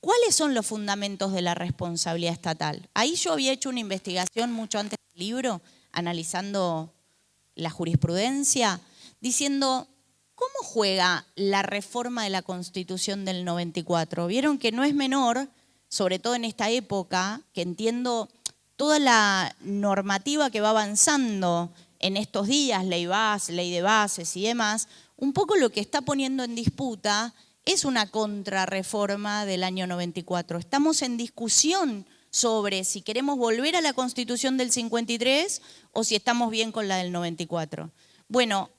¿cuáles son los fundamentos de la responsabilidad estatal? Ahí yo había hecho una investigación mucho antes del libro, analizando la jurisprudencia, diciendo, ¿cómo juega la reforma de la Constitución del 94? Vieron que no es menor, sobre todo en esta época, que entiendo toda la normativa que va avanzando en estos días, ley de bases y demás, un poco lo que está poniendo en disputa es una contrarreforma del año 94. Estamos en discusión sobre si queremos volver a la Constitución del 53 o si estamos bien con la del 94. Bueno,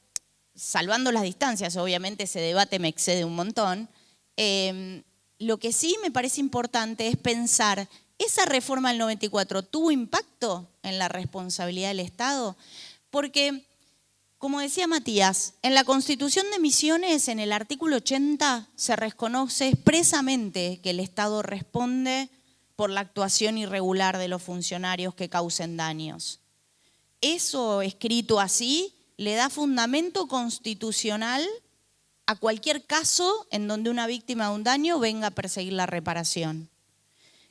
salvando las distancias, obviamente ese debate me excede un montón, lo que sí me parece importante es pensar, ¿esa reforma del 94 tuvo impacto en la responsabilidad del Estado? Porque, como decía Matías, en la Constitución de Misiones, en el artículo 80, se reconoce expresamente que el Estado responde por la actuación irregular de los funcionarios que causen daños. Eso, escrito así, le da fundamento constitucional a cualquier caso en donde una víctima de un daño venga a perseguir la reparación.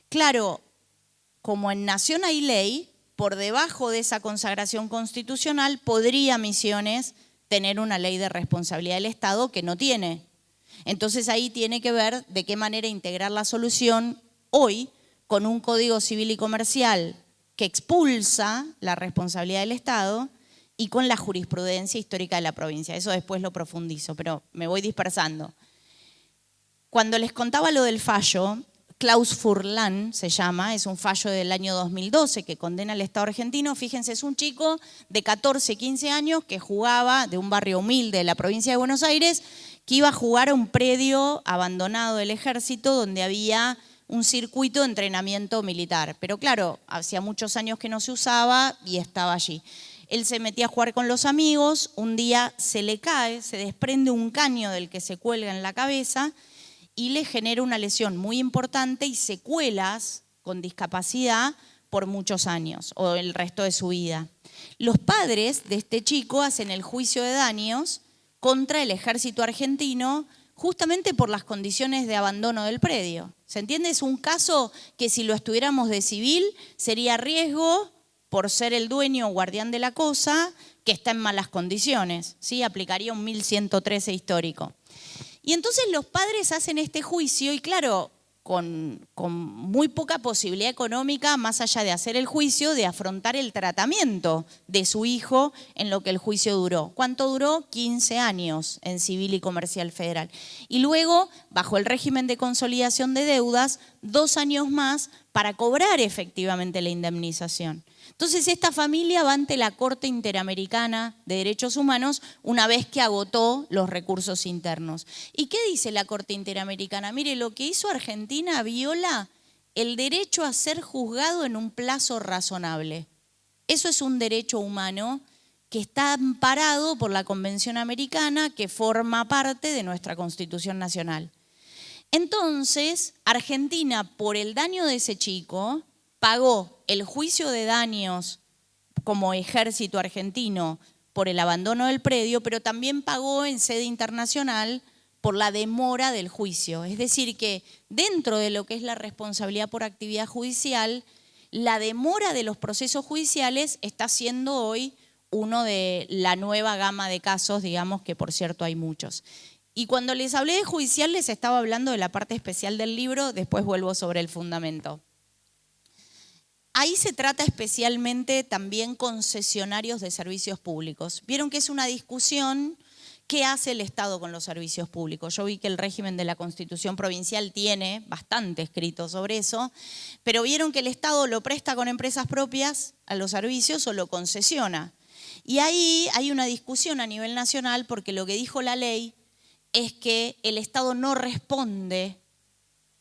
Claro, como en Nación hay ley, por debajo de esa consagración constitucional podría Misiones tener una ley de responsabilidad del Estado que no tiene. Entonces ahí tiene que ver de qué manera integrar la solución hoy con un Código Civil y Comercial que expulsa la responsabilidad del Estado y con la jurisprudencia histórica de la provincia. Eso después lo profundizo, pero me voy dispersando. Cuando les contaba lo del fallo, Klaus Furlan se llama, es un fallo del año 2012 que condena al Estado argentino. Fíjense, es un chico de 14, 15 años que jugaba de un barrio humilde de la provincia de Buenos Aires, que iba a jugar a un predio abandonado del ejército donde había un circuito de entrenamiento militar. Pero claro, hacía muchos años que no se usaba y estaba allí. Él se metía a jugar con los amigos, un día se le cae, se desprende un caño del que se cuelga en la cabeza y le genera una lesión muy importante y secuelas con discapacidad por muchos años o el resto de su vida. Los padres de este chico hacen el juicio de daños contra el ejército argentino justamente por las condiciones de abandono del predio. ¿Se entiende? Es un caso que si lo estuviéramos de civil sería riesgo por ser el dueño o guardián de la cosa, que está en malas condiciones, ¿sí? Aplicaría un 1113 histórico. Y entonces los padres hacen este juicio y claro, con muy poca posibilidad económica, más allá de hacer el juicio, de afrontar el tratamiento de su hijo en lo que el juicio duró. ¿Cuánto duró? 15 años en Civil y Comercial Federal. Y luego, bajo el régimen de consolidación de deudas, 2 años más para cobrar efectivamente la indemnización. Entonces esta familia va ante la Corte Interamericana de Derechos Humanos una vez que agotó los recursos internos. ¿Y qué dice la Corte Interamericana? Mire, lo que hizo Argentina viola el derecho a ser juzgado en un plazo razonable. Eso es un derecho humano que está amparado por la Convención Americana que forma parte de nuestra Constitución Nacional. Entonces, Argentina, por el daño de ese chico, pagó el juicio de daños como ejército argentino por el abandono del predio, pero también pagó en sede internacional por la demora del juicio. Es decir, que dentro de lo que es la responsabilidad por actividad judicial, la demora de los procesos judiciales está siendo hoy uno de la nueva gama de casos, digamos que por cierto hay muchos. Y cuando les hablé de judicial les estaba hablando de la parte especial del libro, después vuelvo sobre el fundamento. Ahí se trata especialmente también concesionarios de servicios públicos. Vieron que es una discusión, ¿qué hace el Estado con los servicios públicos? Yo vi que el régimen de la Constitución Provincial tiene bastante escrito sobre eso, pero vieron que el Estado lo presta con empresas propias a los servicios o lo concesiona. Y ahí hay una discusión a nivel nacional porque lo que dijo la ley es que el Estado no responde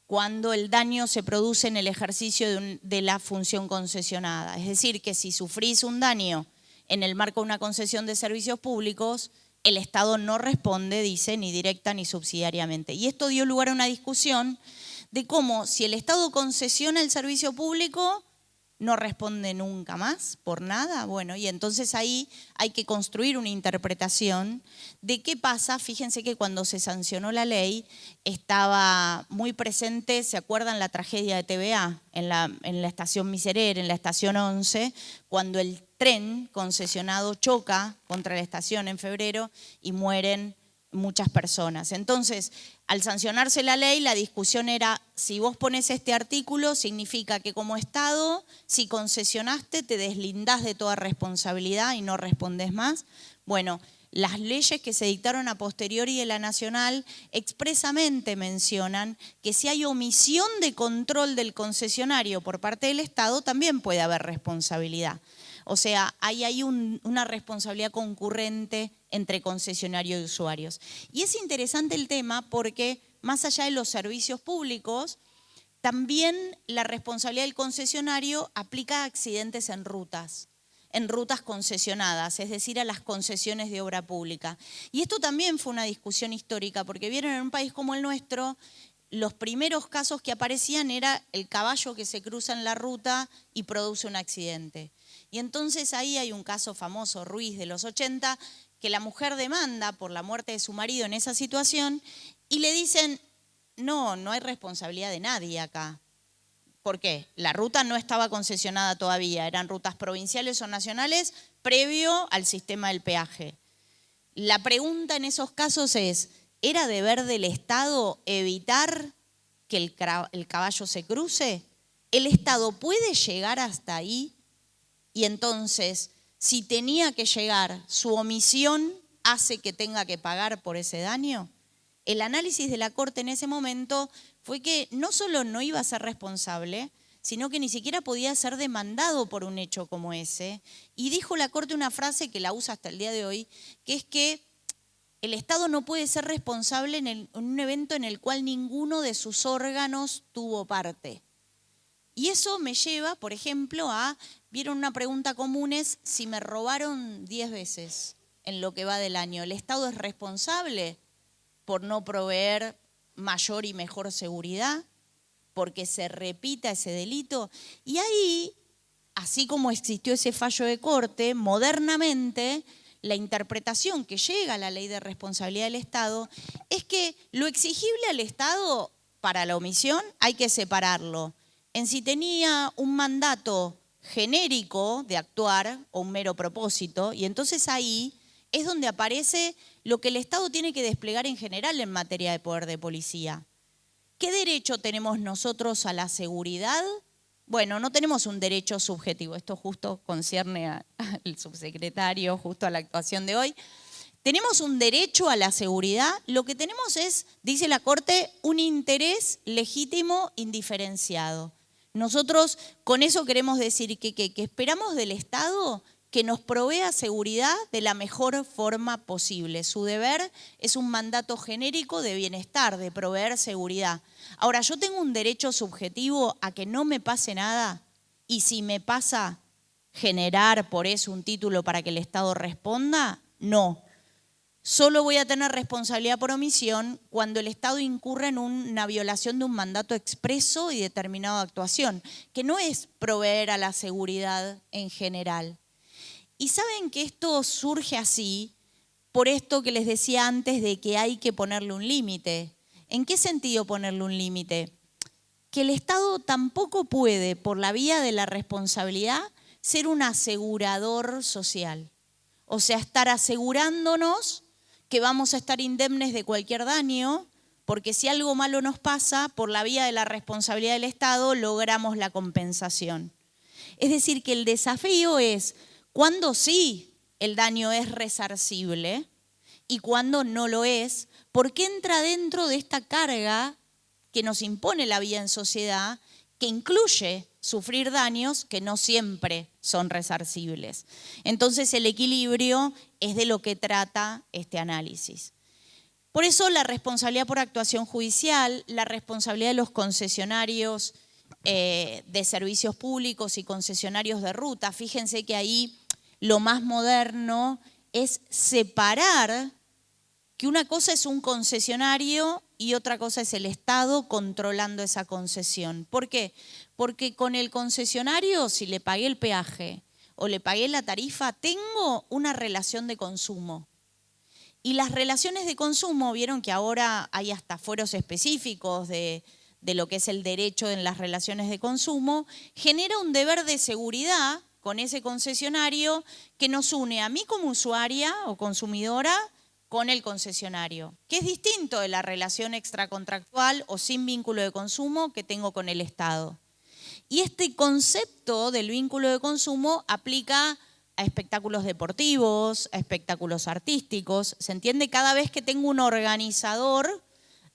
cuando el daño se produce en el ejercicio de la función concesionada. Es decir, que si sufrís un daño en el marco de una concesión de servicios públicos, el Estado no responde, dice, ni directa ni subsidiariamente. Y esto dio lugar a una discusión de cómo si el Estado concesiona el servicio público, no responde nunca más por nada. Bueno, y entonces ahí hay que construir una interpretación de qué pasa. Fíjense que cuando se sancionó la ley estaba muy presente, ¿se acuerdan la tragedia de TVA en la estación Miserere, en la estación 11, cuando el tren concesionado choca contra la estación en febrero y mueren muchas personas? Entonces, al sancionarse la ley, la discusión era, si vos pones este artículo, significa que como Estado, si concesionaste, te deslindás de toda responsabilidad y no respondés más. Bueno, las leyes que se dictaron a posteriori de la Nacional expresamente mencionan que si hay omisión de control del concesionario por parte del Estado, también puede haber responsabilidad. O sea, hay una responsabilidad concurrente entre concesionario y usuarios. Y es interesante el tema porque, más allá de los servicios públicos, también la responsabilidad del concesionario aplica a accidentes en rutas concesionadas, es decir, a las concesiones de obra pública. Y esto también fue una discusión histórica, porque vieron, en un país como el nuestro, los primeros casos que aparecían era el caballo que se cruza en la ruta y produce un accidente. Y entonces ahí hay un caso famoso, Ruiz, de los 80, que la mujer demanda por la muerte de su marido en esa situación y le dicen, no hay responsabilidad de nadie acá. ¿Por qué? La ruta no estaba concesionada todavía, eran rutas provinciales o nacionales previo al sistema del peaje. La pregunta en esos casos es, ¿era deber del Estado evitar que el caballo se cruce? ¿El Estado puede llegar hasta ahí? Y entonces, si tenía que llegar, ¿su omisión hace que tenga que pagar por ese daño? El análisis de la Corte en ese momento fue que no solo no iba a ser responsable, sino que ni siquiera podía ser demandado por un hecho como ese. Y dijo la Corte una frase que la usa hasta el día de hoy, que es que el Estado no puede ser responsable en un evento en el cual ninguno de sus órganos tuvo parte. Y eso me lleva, por ejemplo, vieron una pregunta común es, si me robaron 10 veces en lo que va del año, ¿el Estado es responsable por no proveer mayor y mejor seguridad, porque se repita ese delito? Y ahí, así como existió ese fallo de Corte, modernamente la interpretación que llega a la Ley de Responsabilidad del Estado es que lo exigible al Estado para la omisión hay que separarlo en si tenía un mandato genérico de actuar o un mero propósito, y entonces ahí es donde aparece lo que el Estado tiene que desplegar en general en materia de poder de policía. ¿Qué derecho tenemos nosotros a la seguridad? Bueno, no tenemos un derecho subjetivo, esto justo concierne al subsecretario, justo a la actuación de hoy. Tenemos un derecho a la seguridad, lo que tenemos es, dice la Corte, un interés legítimo indiferenciado. Nosotros con eso queremos decir que esperamos del Estado que nos provea seguridad de la mejor forma posible. Su deber es un mandato genérico de bienestar, de proveer seguridad. Ahora, ¿yo tengo un derecho subjetivo a que no me pase nada? Y si me pasa, generar por eso un título para que el Estado responda? No. Solo voy a tener responsabilidad por omisión cuando el Estado incurra en una violación de un mandato expreso y determinado de actuación, que no es proveer a la seguridad en general. Y saben que esto surge así por esto que les decía antes de que hay que ponerle un límite. ¿En qué sentido ponerle un límite? Que el Estado tampoco puede, por la vía de la responsabilidad, ser un asegurador social. O sea, estar asegurándonos que vamos a estar indemnes de cualquier daño, porque si algo malo nos pasa, por la vía de la responsabilidad del Estado logramos la compensación. Es decir, que el desafío es cuándo sí el daño es resarcible y cuándo no lo es, porque entra dentro de esta carga que nos impone la vida en sociedad, que incluye sufrir daños que no siempre son resarcibles. Entonces el equilibrio es de lo que trata este análisis. Por eso la responsabilidad por actuación judicial, la responsabilidad de los concesionarios de servicios públicos y concesionarios de ruta, fíjense que ahí lo más moderno es separar que una cosa es un concesionario y otra cosa es el Estado controlando esa concesión. ¿Por qué? Porque con el concesionario, si le pagué el peaje o le pagué la tarifa, tengo una relación de consumo. Y las relaciones de consumo, vieron que ahora hay hasta fueros específicos de lo que es el derecho en las relaciones de consumo, genera un deber de seguridad con ese concesionario que nos une a mí como usuaria o consumidora con el concesionario, que es distinto de la relación extracontractual o sin vínculo de consumo que tengo con el Estado. Y este concepto del vínculo de consumo aplica a espectáculos deportivos, a espectáculos artísticos. ¿Se entiende? Cada vez que tengo un organizador,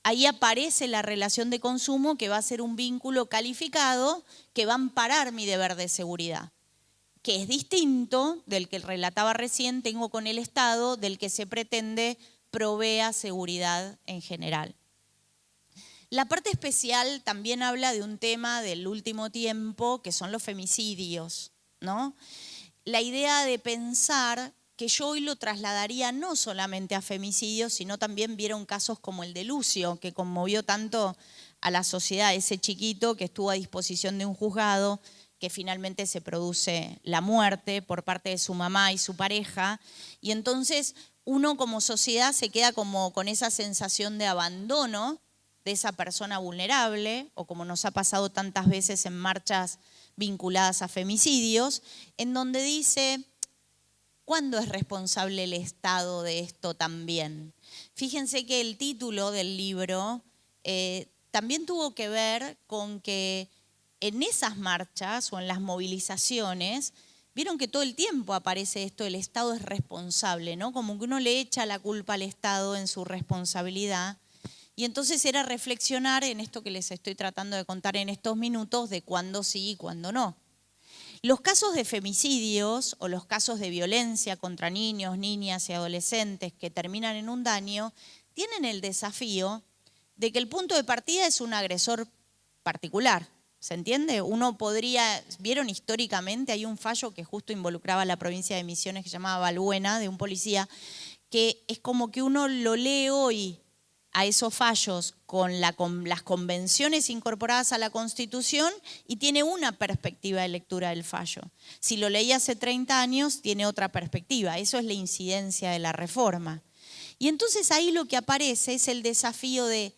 ahí aparece la relación de consumo que va a ser un vínculo calificado que va a amparar mi deber de seguridad, que es distinto del que relataba recién tengo con el Estado, del que se pretende provea seguridad en general. La parte especial también habla de un tema del último tiempo, que son los femicidios, ¿no? La idea de pensar que yo hoy lo trasladaría no solamente a femicidios, sino también vieron casos como el de Lucio, que conmovió tanto a la sociedad, ese chiquito que estuvo a disposición de un juzgado, que finalmente se produce la muerte por parte de su mamá y su pareja, y entonces uno como sociedad se queda como con esa sensación de abandono de esa persona vulnerable, o como nos ha pasado tantas veces en marchas vinculadas a femicidios, en donde dice, ¿cuándo es responsable el Estado de esto también? Fíjense que el título del libro también tuvo que ver con que en esas marchas o en las movilizaciones, vieron que todo el tiempo aparece esto, el Estado es responsable, ¿no? Como que uno le echa la culpa al Estado en su responsabilidad. Y entonces era reflexionar en esto que les estoy tratando de contar en estos minutos, de cuándo sí y cuándo no. Los casos de femicidios o los casos de violencia contra niños, niñas y adolescentes que terminan en un daño, tienen el desafío de que el punto de partida es un agresor particular. ¿Se entiende? Uno podría, vieron históricamente, hay un fallo que justo involucraba a la provincia de Misiones que se llamaba Balbuena, de un policía, que es como que uno lo lee hoy a esos fallos con las convenciones incorporadas a la Constitución y tiene una perspectiva de lectura del fallo. Si lo leí hace 30 años, tiene otra perspectiva. Eso es la incidencia de la reforma. Y entonces ahí lo que aparece es el desafío de,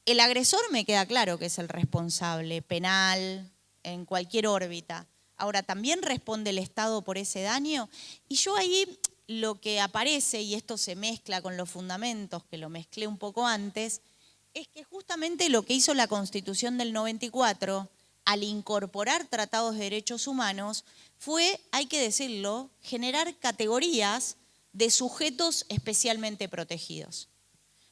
el agresor me queda claro que es el responsable, penal, en cualquier órbita. Ahora, ¿también responde el Estado por ese daño? Y yo ahí lo que aparece, y esto se mezcla con los fundamentos, que lo mezclé un poco antes, es que justamente lo que hizo la Constitución del 94, al incorporar tratados de derechos humanos, fue, hay que decirlo, generar categorías de sujetos especialmente protegidos.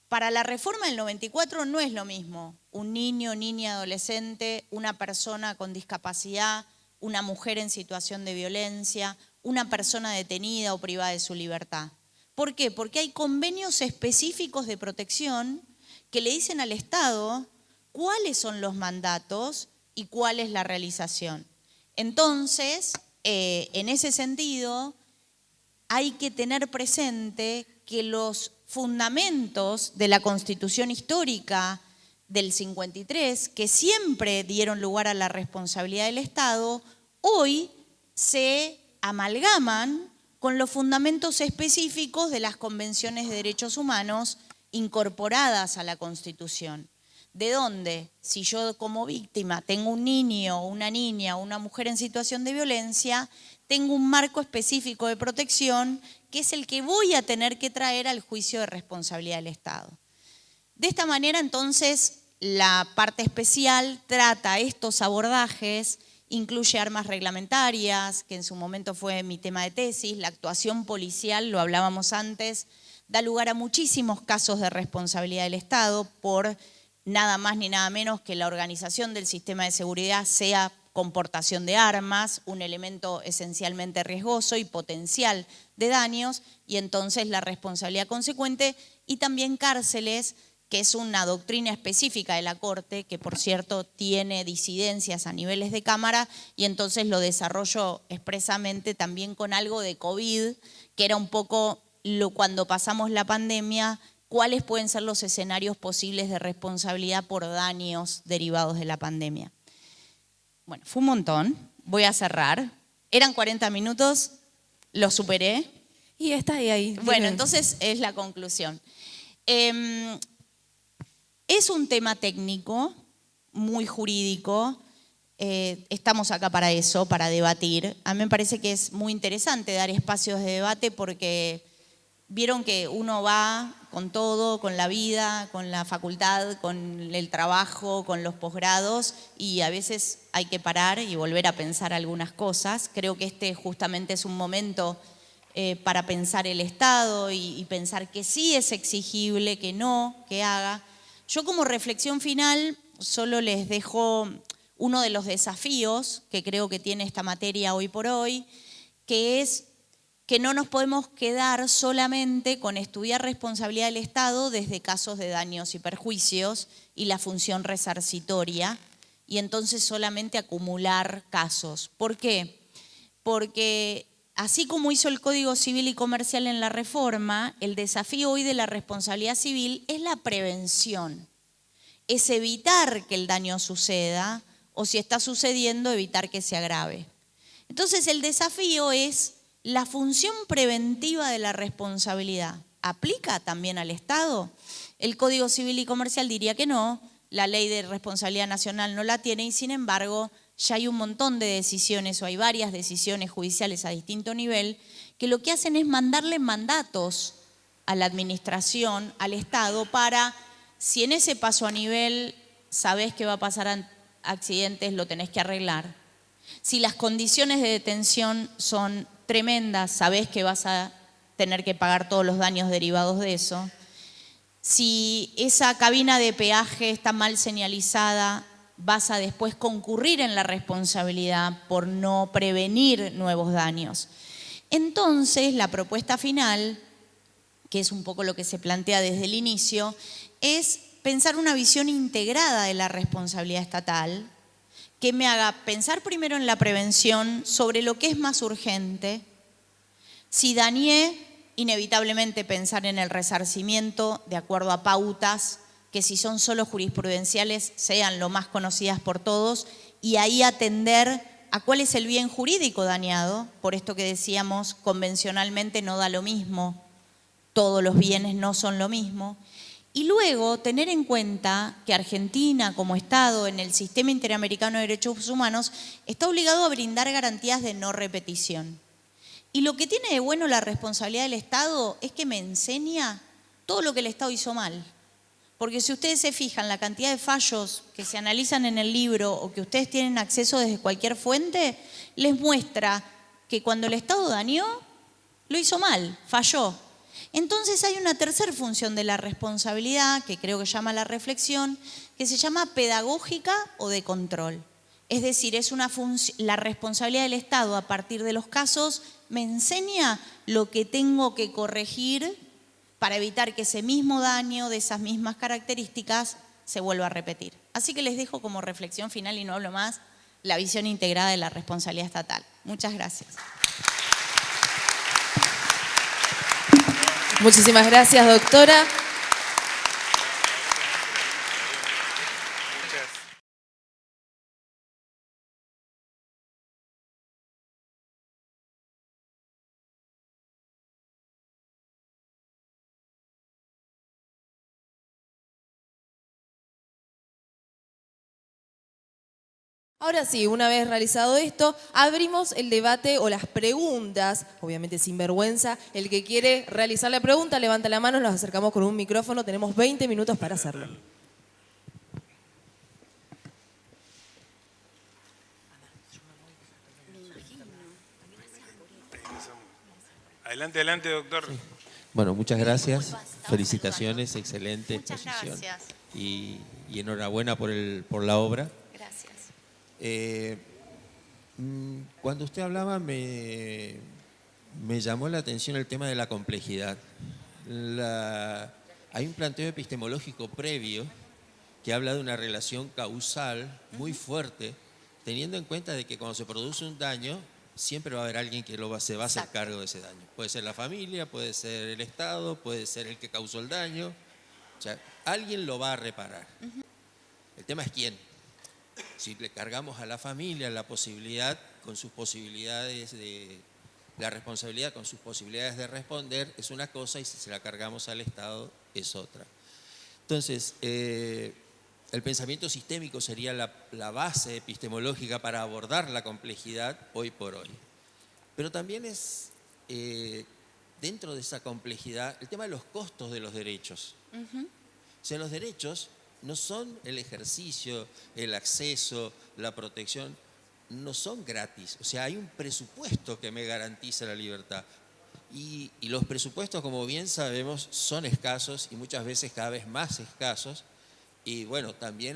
Para la reforma del 94 no es lo mismo un niño, niña, adolescente, una persona con discapacidad, una mujer en situación de violencia, una persona detenida o privada de su libertad. ¿Por qué? Porque hay convenios específicos de protección que le dicen al Estado cuáles son los mandatos y cuál es la realización. Entonces, en ese sentido, hay que tener presente que los fundamentos de la Constitución histórica del 53, que siempre dieron lugar a la responsabilidad del Estado, hoy se amalgaman con los fundamentos específicos de las convenciones de derechos humanos incorporadas a la Constitución. ¿De dónde? Si yo como víctima tengo un niño, una niña o una mujer en situación de violencia, tengo un marco específico de protección que es el que voy a tener que traer al juicio de responsabilidad del Estado. De esta manera, entonces, la parte especial trata estos abordajes, incluye armas reglamentarias, que en su momento fue mi tema de tesis, la actuación policial, lo hablábamos antes, da lugar a muchísimos casos de responsabilidad del Estado por nada más ni nada menos que la organización del sistema de seguridad sea con portación de armas, un elemento esencialmente riesgoso y potencial de daños, y entonces la responsabilidad consecuente, y también cárceles, que es una doctrina específica de la Corte, que por cierto tiene disidencias a niveles de Cámara, y entonces lo desarrollo expresamente también con algo de COVID, que era un poco cuando pasamos la pandemia, cuáles pueden ser los escenarios posibles de responsabilidad por daños derivados de la pandemia. Bueno, fue un montón, voy a cerrar. Eran 40 minutos, lo superé. Y está ahí. Bueno, entonces es la conclusión. Es un tema técnico, muy jurídico, estamos acá para eso, para debatir. A mí me parece que es muy interesante dar espacios de debate porque vieron que uno va con todo, con la vida, con la facultad, con el trabajo, con los posgrados, y a veces hay que parar y volver a pensar algunas cosas. Creo que este justamente es un momento para pensar el Estado y pensar que sí es exigible, que no, que haga. Yo como reflexión final solo les dejo uno de los desafíos que creo que tiene esta materia hoy por hoy, que es que no nos podemos quedar solamente con estudiar responsabilidad del Estado desde casos de daños y perjuicios y la función resarcitoria, y entonces solamente acumular casos. ¿Por qué? Porque así como hizo el Código Civil y Comercial en la reforma, el desafío hoy de la responsabilidad civil es la prevención, es evitar que el daño suceda, o si está sucediendo, evitar que se agrave. Entonces el desafío es la función preventiva de la responsabilidad. ¿Aplica también al Estado? El Código Civil y Comercial diría que no, la Ley de Responsabilidad Nacional no la tiene, y sin embargo ya hay un montón de decisiones, o hay varias decisiones judiciales a distinto nivel, que lo que hacen es mandarle mandatos a la administración, al Estado, para, si en ese paso a nivel sabés que va a pasar accidentes, lo tenés que arreglar. Si las condiciones de detención son tremendas, sabés que vas a tener que pagar todos los daños derivados de eso. Si esa cabina de peaje está mal señalizada, vas a después concurrir en la responsabilidad por no prevenir nuevos daños. Entonces, la propuesta final, que es un poco lo que se plantea desde el inicio, es pensar una visión integrada de la responsabilidad estatal, que me haga pensar primero en la prevención sobre lo que es más urgente. Si dañé, inevitablemente pensar en el resarcimiento de acuerdo a pautas que, si son solo jurisprudenciales, sean lo más conocidas por todos, y ahí atender a cuál es el bien jurídico dañado. Por esto que decíamos, convencionalmente no da lo mismo, todos los bienes no son lo mismo. Y luego tener en cuenta que Argentina, como Estado, en el Sistema Interamericano de Derechos Humanos, está obligado a brindar garantías de no repetición. Y lo que tiene de bueno la responsabilidad del Estado es que me enseña todo lo que el Estado hizo mal. Porque si ustedes se fijan, la cantidad de fallos que se analizan en el libro o que ustedes tienen acceso desde cualquier fuente, les muestra que cuando el Estado dañó, lo hizo mal, falló. Entonces hay una tercera función de la responsabilidad, que creo que llama a la reflexión, que se llama pedagógica o de control. Es decir, es la responsabilidad del Estado a partir de los casos me enseña lo que tengo que corregir para evitar que ese mismo daño de esas mismas características se vuelva a repetir. Así que les dejo como reflexión final, y no hablo más, la visión integrada de la responsabilidad estatal. Muchas gracias. Muchísimas gracias, doctora. Ahora sí, una vez realizado esto, abrimos el debate o las preguntas, obviamente sin vergüenza. El que quiere realizar la pregunta, levanta la mano, nos acercamos con un micrófono, tenemos 20 minutos para hacerlo. Adelante, adelante, doctor. Sí. Bueno, muchas gracias. Felicitaciones, excelente Muchas exposición. gracias. Y enhorabuena por la obra. Gracias. Cuando usted hablaba me llamó la atención el tema de la complejidad. Hay un planteo epistemológico previo que habla de una relación causal muy fuerte, teniendo en cuenta de que cuando se produce un daño, siempre va a haber alguien que se va a hacer cargo de ese daño. Puede ser la familia, puede ser el Estado, puede ser el que causó el daño. O sea, alguien lo va a reparar. El tema es quién. Si le cargamos a la familia la posibilidad, con sus posibilidades la responsabilidad con sus posibilidades de responder, es una cosa, y si se la cargamos al Estado es otra. Entonces, el pensamiento sistémico sería la base epistemológica para abordar la complejidad hoy por hoy. Pero también es dentro de esa complejidad, el tema de los costos de los derechos. O sea, los derechos no son el ejercicio, el acceso, la protección, no son gratis. O sea, hay un presupuesto que me garantiza la libertad. Y los presupuestos, como bien sabemos, son escasos y muchas veces cada vez más escasos. Y bueno, también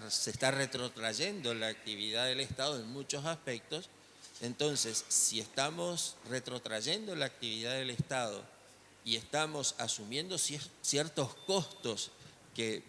se está retrotrayendo la actividad del Estado en muchos aspectos. Entonces, si estamos retrotrayendo la actividad del Estado y estamos asumiendo ciertos costos que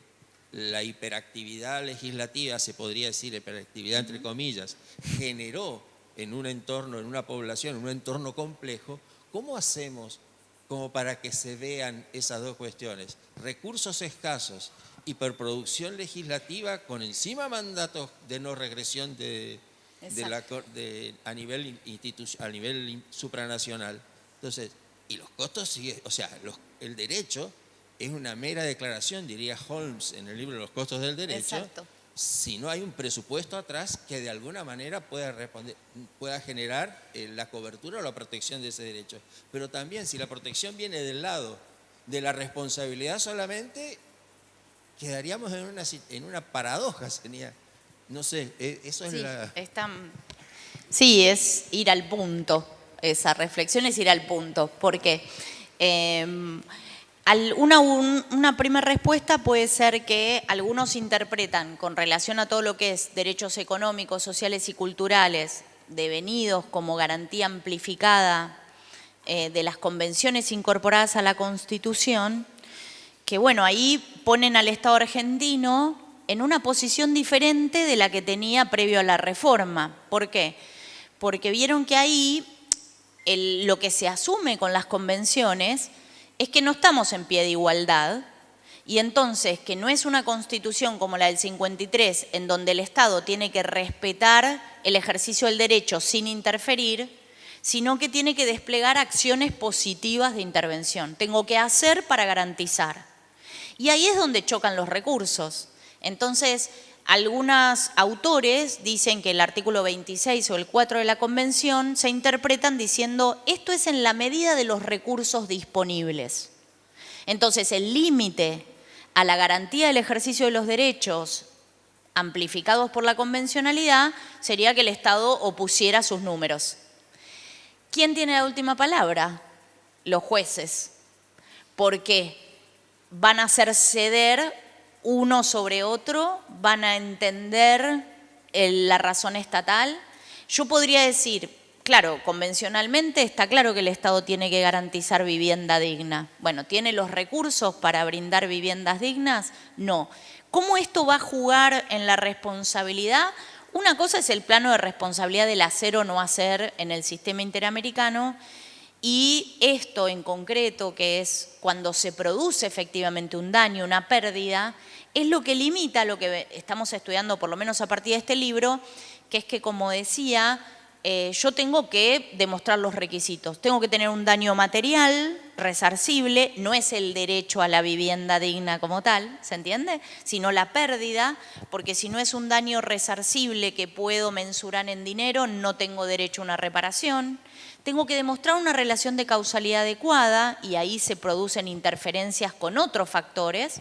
la hiperactividad legislativa, se podría decir hiperactividad entre comillas, generó en un entorno, en una población, en un entorno complejo, ¿cómo hacemos como para que se vean esas dos cuestiones? Recursos escasos, hiperproducción legislativa con encima mandatos de no regresión a nivel supranacional. Entonces, y los costos siguen, o sea, el derecho es una mera declaración, diría Holmes en el libro Los costos del derecho. Exacto. Si no hay un presupuesto atrás que de alguna manera pueda generar la cobertura o la protección de ese derecho. Pero también si la protección viene del lado de la responsabilidad solamente, quedaríamos en una paradoja, sería. No sé, eso es Sí, es ir al punto. Esa reflexión es ir al punto. Porque una primera respuesta puede ser que algunos interpretan con relación a todo lo que es derechos económicos, sociales y culturales devenidos como garantía amplificada de las convenciones incorporadas a la Constitución, que bueno, ahí ponen al Estado argentino en una posición diferente de la que tenía previo a la reforma. ¿Por qué? Porque vieron que ahí lo que se asume con las convenciones es que no estamos en pie de igualdad y entonces que no es una constitución como la del 53 en donde el Estado tiene que respetar el ejercicio del derecho sin interferir, sino que tiene que desplegar acciones positivas de intervención. Tengo que hacer para garantizar. Y ahí es donde chocan los recursos. Entonces, algunos autores dicen que el artículo 26 o el 4 de la Convención se interpretan diciendo esto es en la medida de los recursos disponibles. Entonces, el límite a la garantía del ejercicio de los derechos amplificados por la convencionalidad sería que el Estado opusiera sus números. ¿Quién tiene la última palabra? Los jueces. ¿Por qué? Van a hacer ceder uno sobre otro, van a entender la razón estatal. Yo podría decir, claro, convencionalmente está claro que el Estado tiene que garantizar vivienda digna. Bueno, ¿tiene los recursos para brindar viviendas dignas? No. ¿Cómo esto va a jugar en la responsabilidad? Una cosa es el plano de responsabilidad del hacer o no hacer en el sistema interamericano. Y esto en concreto, que es cuando se produce efectivamente un daño, una pérdida, es lo que limita lo que estamos estudiando, por lo menos a partir de este libro, que es que, como decía, yo tengo que demostrar los requisitos. Tengo que tener un daño material, resarcible, no es el derecho a la vivienda digna como tal, ¿se entiende? Sino la pérdida, porque si no es un daño resarcible que puedo mensurar en dinero, no tengo derecho a una reparación. Tengo que demostrar una relación de causalidad adecuada y ahí se producen interferencias con otros factores.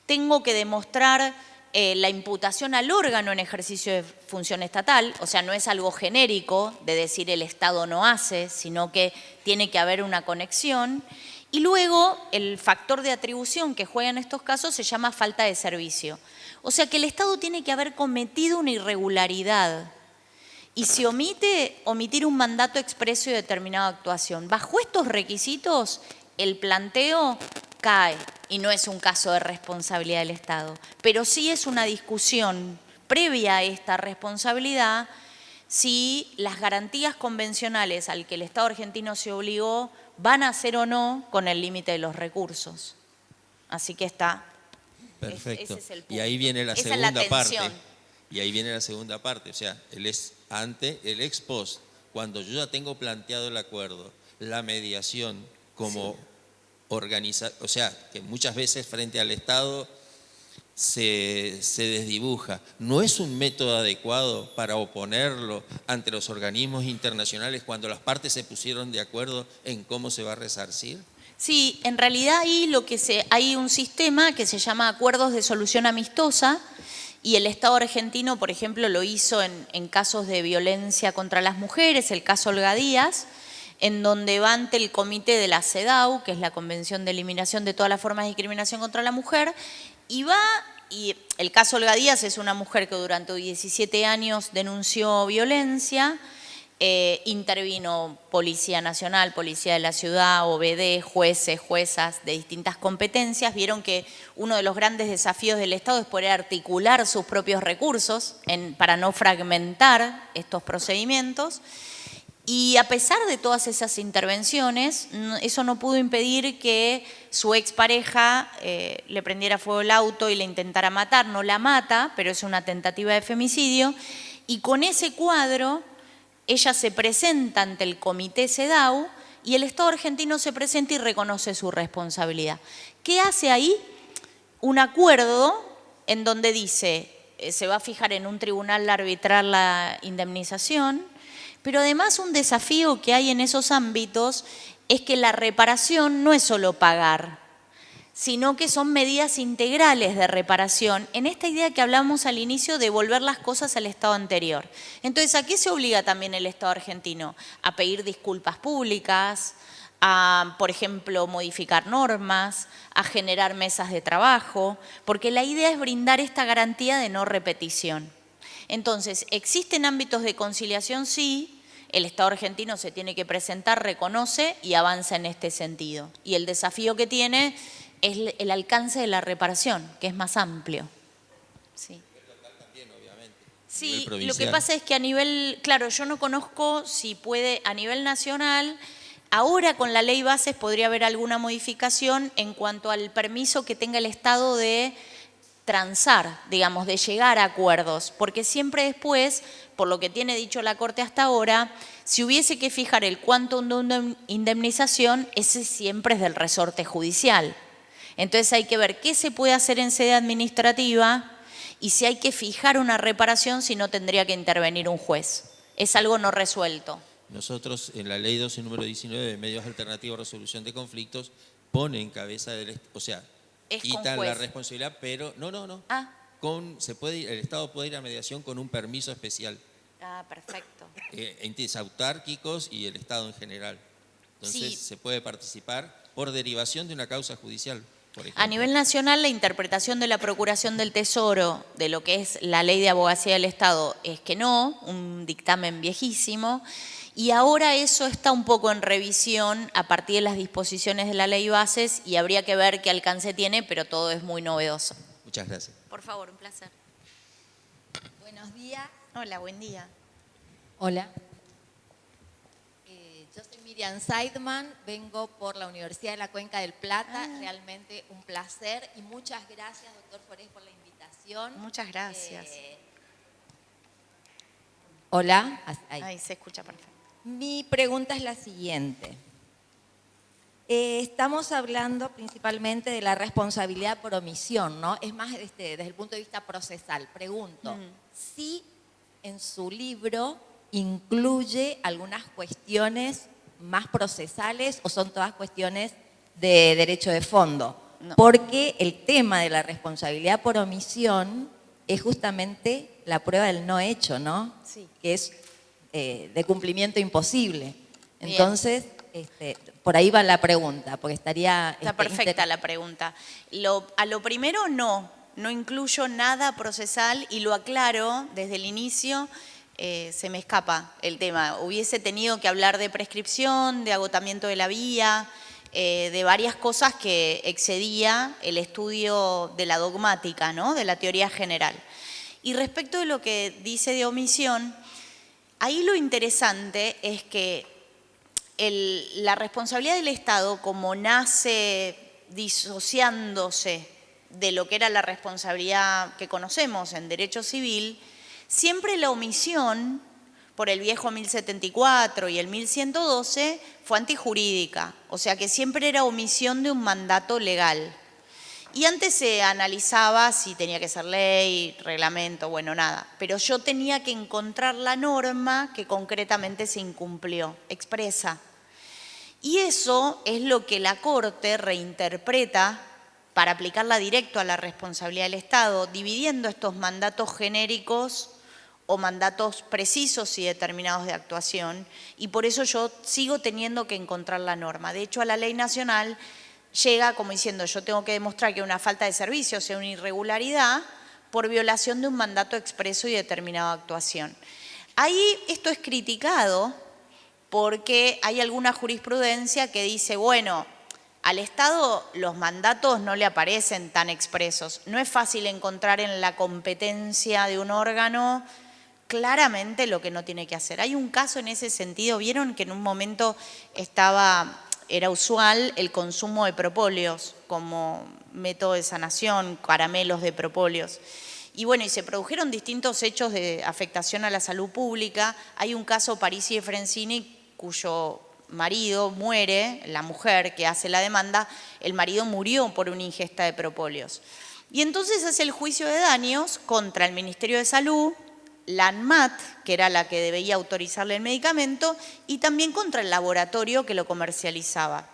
Tengo que demostrar la imputación al órgano en ejercicio de función estatal, o sea, no es algo genérico de decir el Estado no hace, sino que tiene que haber una conexión. Y luego el factor de atribución que juega en estos casos se llama falta de servicio. O sea que el Estado tiene que haber cometido una irregularidad. Y si omitir un mandato expreso y determinado de actuación. Bajo estos requisitos, el planteo cae y no es un caso de responsabilidad del Estado. Pero sí es una discusión previa a esta responsabilidad si las garantías convencionales al que el Estado argentino se obligó van a ser o no con el límite de los recursos. Así que está. Perfecto. Ese es el punto. Y ahí viene la Esa segunda es la parte. tensión. Y ahí viene la segunda parte, o sea, el ex post, cuando yo ya tengo planteado el acuerdo, la mediación como organizar, o sea, que muchas veces frente al Estado se desdibuja. ¿No es un método adecuado para oponerlo ante los organismos internacionales cuando las partes se pusieron de acuerdo en cómo se va a resarcir? Sí, en realidad ahí hay un sistema que se llama acuerdos de solución amistosa y el Estado argentino, por ejemplo, lo hizo en casos de violencia contra las mujeres, el caso Olga Díaz, en donde va ante el comité de la CEDAW, que es la Convención de Eliminación de todas las formas de discriminación contra la mujer, y el caso Olga Díaz es una mujer que durante 17 años denunció violencia. Intervino Policía Nacional, Policía de la Ciudad, OBD, jueces, juezas de distintas competencias. Vieron que uno de los grandes desafíos del Estado es poder articular sus propios recursos para no fragmentar estos procedimientos. Y a pesar de todas esas intervenciones, eso no pudo impedir que su expareja le prendiera fuego el auto y le intentara matar. No la mata, pero es una tentativa de femicidio. Y con ese cuadro, ella se presenta ante el comité CEDAW y el Estado argentino se presenta y reconoce su responsabilidad. ¿Qué hace ahí? Un acuerdo en donde dice, se va a fijar en un tribunal arbitrar la indemnización, pero además un desafío que hay en esos ámbitos es que la reparación no es solo pagar, sino que son medidas integrales de reparación, en esta idea que hablamos al inicio de devolver las cosas al estado anterior. Entonces, ¿a qué se obliga también el Estado argentino? A pedir disculpas públicas, a, por ejemplo, modificar normas, a generar mesas de trabajo, porque la idea es brindar esta garantía de no repetición. Entonces, ¿existen ámbitos de conciliación? Sí. El Estado argentino se tiene que presentar, reconoce y avanza en este sentido. Y el desafío que tiene es el alcance de la reparación, que es más amplio. Sí, sí, lo que pasa es que a nivel, claro, yo no conozco si puede, a nivel nacional, ahora con la ley bases podría haber alguna modificación en cuanto al permiso que tenga el Estado de transar, digamos, de llegar a acuerdos, porque siempre después, por lo que tiene dicho la Corte hasta ahora, si hubiese que fijar el quantum de una indemnización, ese siempre es del resorte judicial. Entonces hay que ver qué se puede hacer en sede administrativa y si hay que fijar una reparación, si no tendría que intervenir un juez. Es algo no resuelto. Nosotros en la Ley 12, número 19, de Medios Alternativos de Resolución de Conflictos, pone en cabeza del, o sea, quitan la responsabilidad, pero no. Ah. El Estado puede ir a mediación con un permiso especial. Ah, perfecto. Entes autárquicos y el Estado en general. Entonces Sí. se puede participar por derivación de una causa judicial, por ejemplo. A nivel nacional, la interpretación de la Procuración del Tesoro de lo que es la Ley de Abogacía del Estado es que no, un dictamen viejísimo, y ahora eso está un poco en revisión a partir de las disposiciones de la Ley Bases y habría que ver qué alcance tiene, pero todo es muy novedoso. Muchas gracias. Por favor, un placer. Buenos días. Hola, buen día. Hola. Yo soy Miriam Seidman, vengo por la Universidad de la Cuenca del Plata. Realmente un placer y muchas gracias, doctor Forés, por la invitación. Muchas gracias. Hola. Ahí se escucha perfecto. Mi pregunta es la siguiente. Estamos hablando principalmente de la responsabilidad por omisión, ¿no? Es más desde el punto de vista procesal. Pregunto, si en su libro incluye algunas cuestiones más procesales o son todas cuestiones de derecho de fondo. No. Porque el tema de la responsabilidad por omisión es justamente la prueba del no hecho, ¿no? Sí. Que es de cumplimiento imposible. Bien. Entonces, por ahí va la pregunta, porque estaría... Está perfecta la pregunta. A lo primero, no incluyo nada procesal y lo aclaro desde el inicio. Se me escapa el tema. Hubiese tenido que hablar de prescripción, de agotamiento de la vía, de varias cosas que excedía el estudio de la dogmática, ¿no? De la teoría general. Y respecto de lo que dice de omisión, ahí lo interesante es que la responsabilidad del Estado, como nace disociándose de lo que era la responsabilidad que conocemos en derecho civil, siempre la omisión, por el viejo 1074 y el 1112, fue antijurídica, o sea que siempre era omisión de un mandato legal. Y antes se analizaba si tenía que ser ley, reglamento, bueno, nada. Pero yo tenía que encontrar la norma que concretamente se incumplió, expresa. Y eso es lo que la Corte reinterpreta para aplicarla directo a la responsabilidad del Estado, dividiendo estos mandatos genéricos o mandatos precisos y determinados de actuación. Y por eso yo sigo teniendo que encontrar la norma. De hecho, a la ley nacional llega como diciendo, yo tengo que demostrar que una falta de servicio, o sea, una irregularidad, por violación de un mandato expreso y determinado de actuación. Ahí esto es criticado porque hay alguna jurisprudencia que dice, bueno, al Estado los mandatos no le aparecen tan expresos. No es fácil encontrar en la competencia de un órgano claramente lo que no tiene que hacer. Hay un caso en ese sentido, vieron que en un momento era usual el consumo de propóleos como método de sanación, caramelos de propóleos. Y bueno, y se produjeron distintos hechos de afectación a la salud pública. Hay un caso, Parisi de Francini, cuyo marido muere, la mujer que hace la demanda, el marido murió por una ingesta de propóleos. Y entonces hace el juicio de daños contra el Ministerio de Salud, la ANMAT, que era la que debía autorizarle el medicamento, y también contra el laboratorio que lo comercializaba.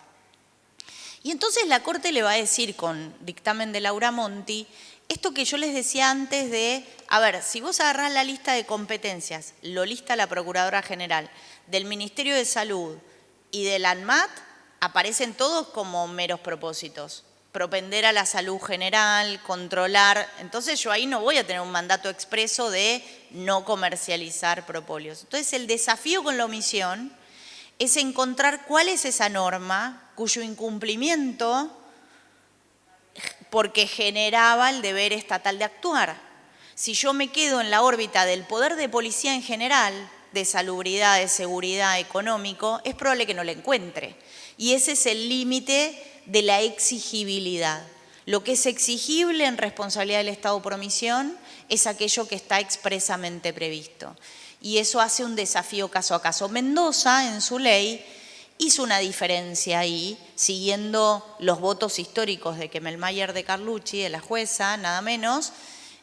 Y entonces la Corte le va a decir, con dictamen de Laura Monti, esto que yo les decía antes de, a ver, si vos agarrás la lista de competencias, lo lista la Procuradora General, del Ministerio de Salud y del ANMAT, aparecen todos como meros propósitos. Propender a la salud general, controlar. Entonces yo ahí no voy a tener un mandato expreso de no comercializar propóleos. Entonces el desafío con la omisión es encontrar cuál es esa norma cuyo incumplimiento, porque generaba el deber estatal de actuar. Si yo me quedo en la órbita del poder de policía en general, de salubridad, de seguridad, económico, es probable que no la encuentre. Y ese es el límite de la exigibilidad. Lo que es exigible en responsabilidad del Estado por omisión es aquello que está expresamente previsto. Y eso hace un desafío caso a caso. Mendoza, en su ley, hizo una diferencia ahí, siguiendo los votos históricos de Kemelmayer de Carlucci, de la jueza, nada menos,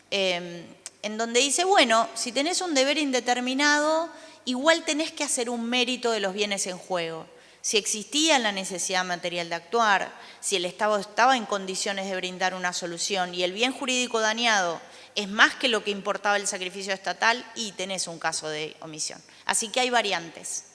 en donde dice, bueno, si tenés un deber indeterminado, igual tenés que hacer un mérito de los bienes en juego. Si existía la necesidad material de actuar, si el Estado estaba en condiciones de brindar una solución y el bien jurídico dañado es más que lo que importaba el sacrificio estatal, y tenés un caso de omisión. Así que hay variantes.